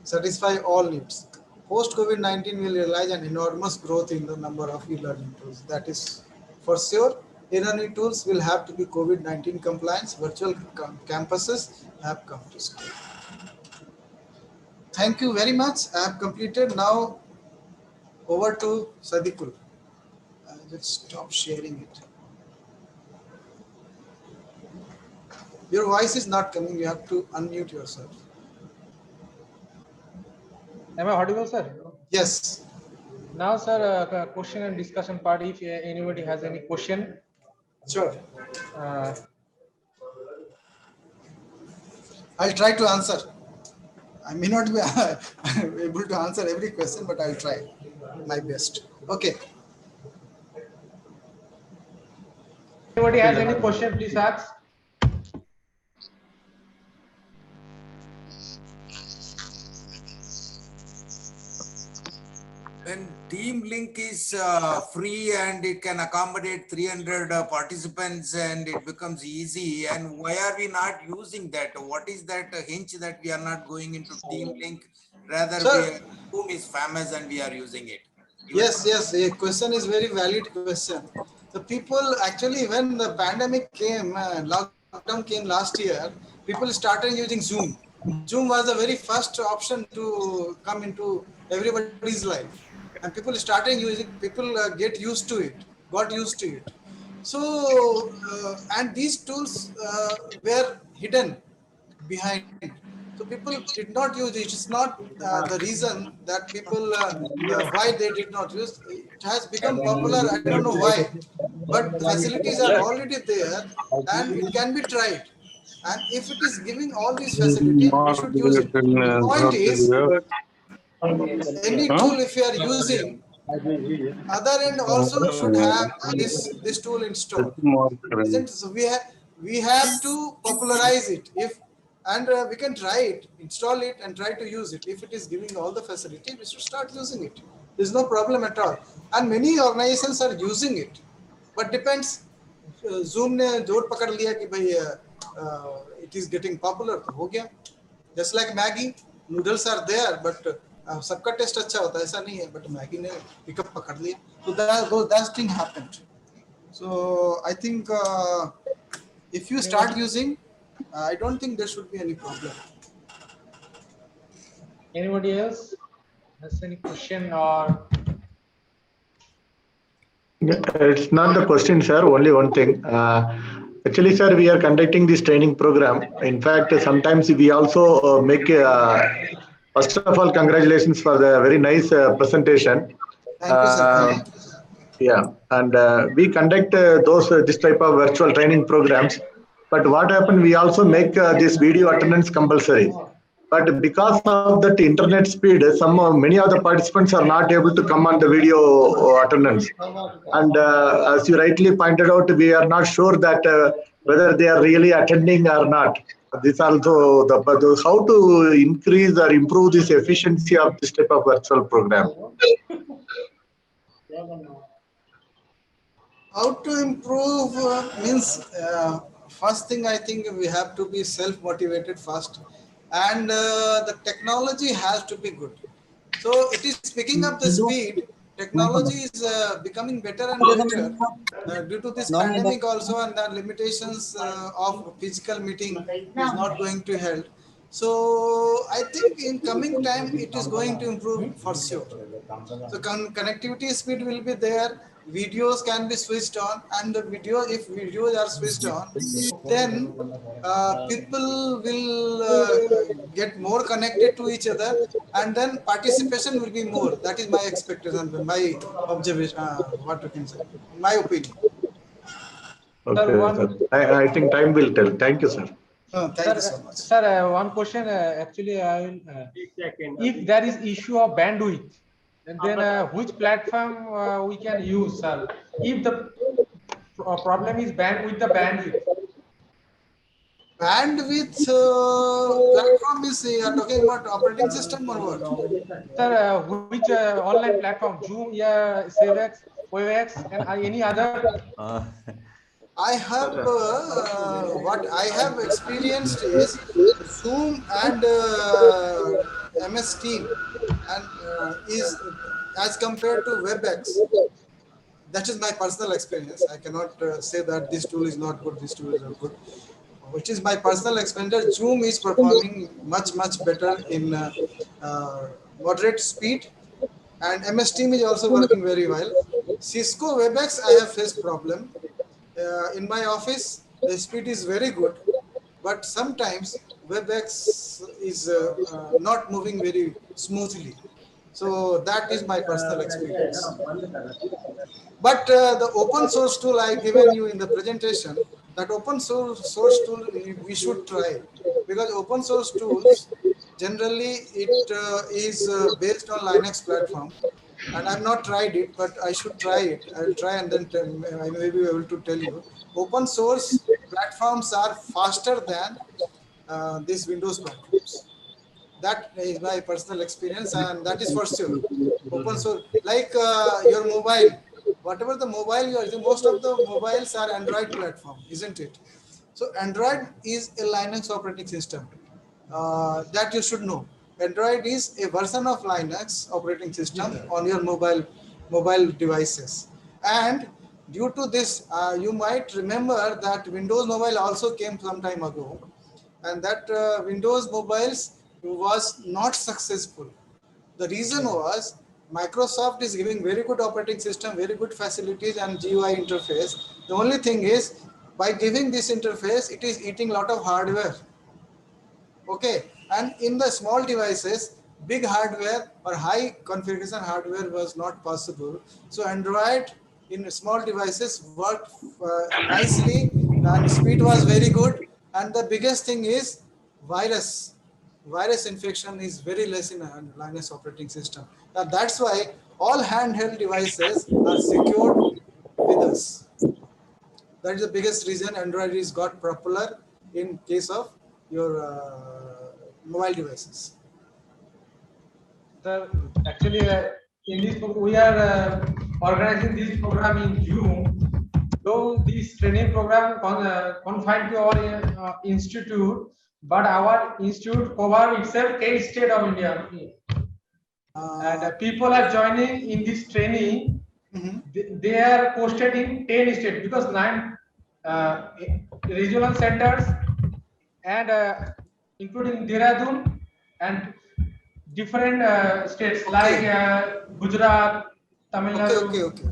satisfy all needs. Post-COVID-19 will realize an enormous growth in the number of e-learning tools. That is for sure. E-learning tools will have to be COVID-19 compliance. Virtual campuses have come to stay. Thank you very much. I have completed. Now over to Sadikul. Let's stop sharing it. Your voice is not coming. You have to unmute yourself. Am I audible, sir? Yes. Now, sir, question and discussion part. If anybody has any question, Sure. uh, I'll try to answer. I may not be able to answer every question, but I'll try my best. Okay. anybody has any question, please ask. When Team Link is free and it can accommodate 300 participants and it becomes easy, and why are we not using that? What is that hinge that we are not going into Team Link? Rather, Sir. Zoom is famous and we are using it. Yes, yes. The question is very valid question. The people actually, when the pandemic came, lockdown came last year, people started using Zoom. Zoom was the very first option to come into everybody's life, and people started using. People get used to it, got used to it. So, and these tools were hidden behind. So people did not use it. It's not the reason that people why they did not use. It has become popular. I don't know why, but the facilities are already there, and it can be tried. And if it is giving all these facilities, we should use it. The point is, any tool if you are using, other end also should have this tool installed. Isn't so we have to popularize it. If and we can try it, install it, and try to use it. If it is giving all the facility, we should start using it. There's no problem at all. And many organizations are using it, but depends. Zoom ने जोर पकड़ लिया कि भाई it is getting popular तो हो गया. Just like Maggie, noodles are there, but सबका टेस्ट अच्छा होता है ऐसा नहीं है. But Maggie ने पिकअप पकड़ लिया. So that thing happened. So I think if you start using, I don't think there should be any problem. Anybody else has any question or? It's not the question, sir. Only one thing. Actually, sir, we are conducting this training program. In fact, sometimes we also make. First of all, congratulations for the very nice presentation. Thank you, sir. Yeah, and we conduct this type of virtual training programs. But what happened? We also make this video attendance compulsory. But because of that internet speed, many of the participants are not able to come on the video attendance. And as you rightly pointed out, we are not sure that whether they are really attending or not. This also how to increase or improve this efficiency of this type of virtual program. How to improve means first thing I think we have to be self-motivated first, and the technology has to be good. So it is picking up the speed. Technology is becoming better and better due to this pandemic also, and the limitations of physical meeting is not going to help. So I think in coming time it is going to improve for sure. So connectivity speed will be there. Videos can be switched on, and if videos are switched on, then people will get more connected to each other, and then participation will be more. That is my expectation, my observation, what you can say, my opinion. Okay, I think time will tell. Thank you, sir. Thank you so much. Sir, one question. Actually, I will. If there is issue of bandwidth, and then which platform we can use, sir? If the problem is with the bandwidth. Bandwidth platform is you are talking about operating system or what? Sir, which online platform? Zoom, yeah, SaveX, WebEx, and any other? I have what I have experienced is Zoom and MS Team, and is as compared to WebEx. That is my personal experience. I cannot say that this tool is not good, this tool is not good. Which is my personal experience. Zoom is performing much better in moderate speed, and MS Team is also working very well. Cisco WebEx, I have faced problem. In my office, the speed is very good, but sometimes WebEx is not moving very smoothly. So that is my personal experience. But the open source tool I given you in the presentation, that open source tool we should try, because open source tools generally it is based on Linux platform, and I've not tried it, but I should try it. I will try and then I may be able to tell you. Open source platforms are faster than these Windows platforms. That is my personal experience, and that is for sure. Open source, like your mobile, whatever the mobile you are using, most of the mobiles are Android platform, isn't it? So Android is a Linux operating system. That you should know. Android is a version of Linux operating system on your mobile devices. And due to this, you might remember that Windows Mobile also came some time ago, and that Windows mobiles was not successful. The reason was Microsoft is giving very good operating system, very good facilities and GUI interface. The only thing is, by giving this interface, it is eating a lot of hardware. Okay, and in the small devices, big hardware or high configuration hardware was not possible. So Android in small devices worked nicely, and speed was very good. And the biggest thing is virus. Virus infection is very less in a Linux operating system. Now that's why all handheld devices are secured with us. That is the biggest reason Android is got popular in case of your mobile devices. Sir, actually, in this we are organizing this program in June. Though this training program confined to our institute, but our institute cover itself 10 states of India. And people are joining in this training. They are posted in 10 states because 9 regional centers and including Dehradun and different states like Gujarat, Tamil Nadu. Okay.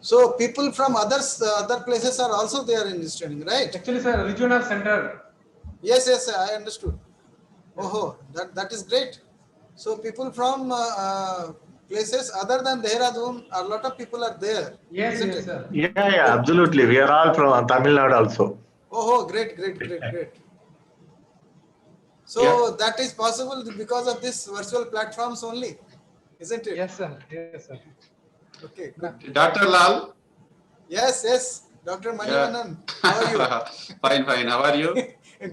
So people from other places are also there in this training, right? Actually, sir, regional center. Yes, I understood. Oh, that is great. So people from places other than Dehradun, a lot of people are there. Yes, isn't yes, it? sir. Yeah, absolutely. We are all from Tamil Nadu also. Oh, great. So that is possible because of this virtual platforms only, isn't it? Yes, sir. Okay, good. Dr. Lal. Yes. Dr. Manivannan, how are you? Fine. How are you?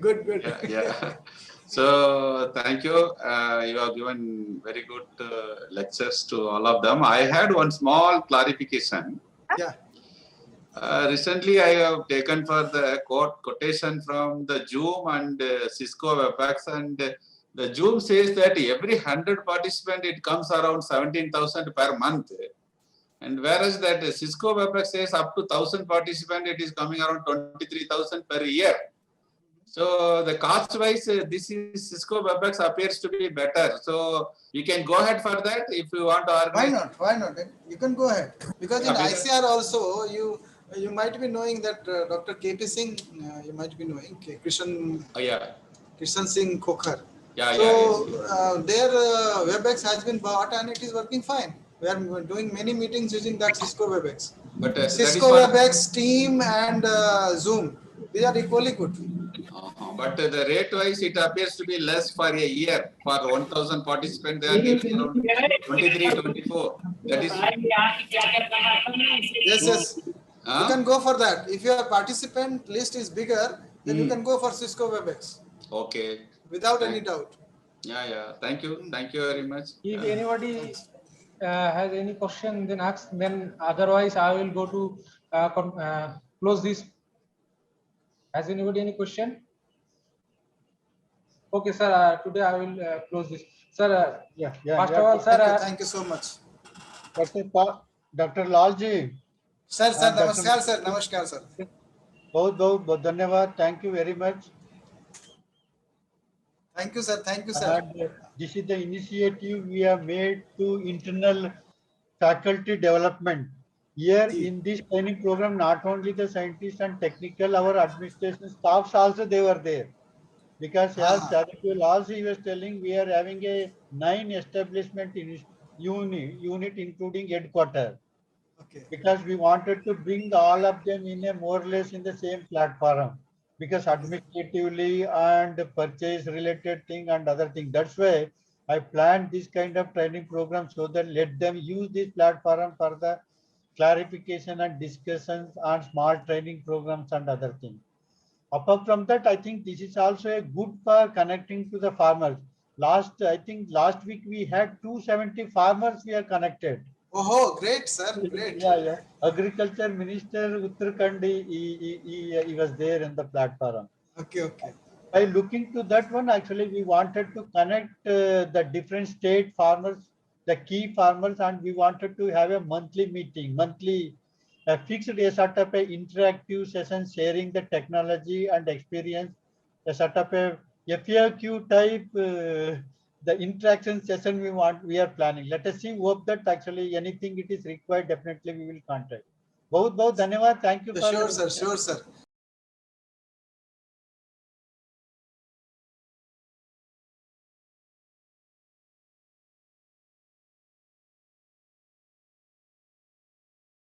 Good. Yeah. So thank you. You have given very good lectures to all of them. I had one small clarification. Yeah. Recently, I have taken for the quotation from the Zoom and Cisco WebEx, and the Zoom says that every 100 participant it comes around 17,000 per month, and whereas that Cisco WebEx says up to 1,000 participant it is coming around 23,000 per year. So the cost wise, this is Cisco WebEx appears to be better. So you can go ahead for that if you want to organize. Why not? You can go ahead, because in ICR also you might be knowing that Dr. KP Singh, you might be knowing Krishan Singh Khokhar. Their WebEx has been bought and it is working fine. We are doing many meetings using that Cisco WebEx. But Cisco WebEx, Team and Zoom, these are equally good. But the rate wise, it appears to be less for a year. For 1,000 participants, they are giving around 23, 24. That is. Yes. You can go for that. If your participant list is bigger, then you can go for Cisco WebEx. Okay. Without any doubt. Yeah. Thank you very much. If anybody has any question, then ask. Then otherwise, I will go to close this. Has anybody any question? Okay, sir. Today I will close this. Sir, First of all, sir. Thank you so much. Dr. Lalji. Sir, namaskar, sir. बहुत धन्यवाद. Thank you very much. Thank you, sir. And This is the initiative we have made to internal faculty development. Here in this training program, not only the scientists and technical, our administration staffs also they were there. Because as Sadhguru also he was telling, we are having a 9 establishment in unit including headquarters. Okay. Because we wanted to bring all of them in a more or less in the same platform, because administratively and purchase related thing and other thing. That's why I planned this kind of training program, so that let them use this platform for the clarification and discussions on small training programs and other things. Apart from that, I think this is also a good for connecting to the farmers. I think last week we had 270 farmers we are connected. Oh, great, sir. Great. Yeah. Agriculture Minister Uttarakhand, he was there in the platform. Okay. By looking to that one, actually, we wanted to connect the different state farmers, the key farmers, and we wanted to have a monthly meeting, fixed a sort of a interactive session sharing the technology and experience, a sort of a FAQ type, the interaction session we are planning. Let us see, hope that actually anything it is required, definitely we will contact. बहुत बहुत धन्यवाद. Thank you for Sure, sir.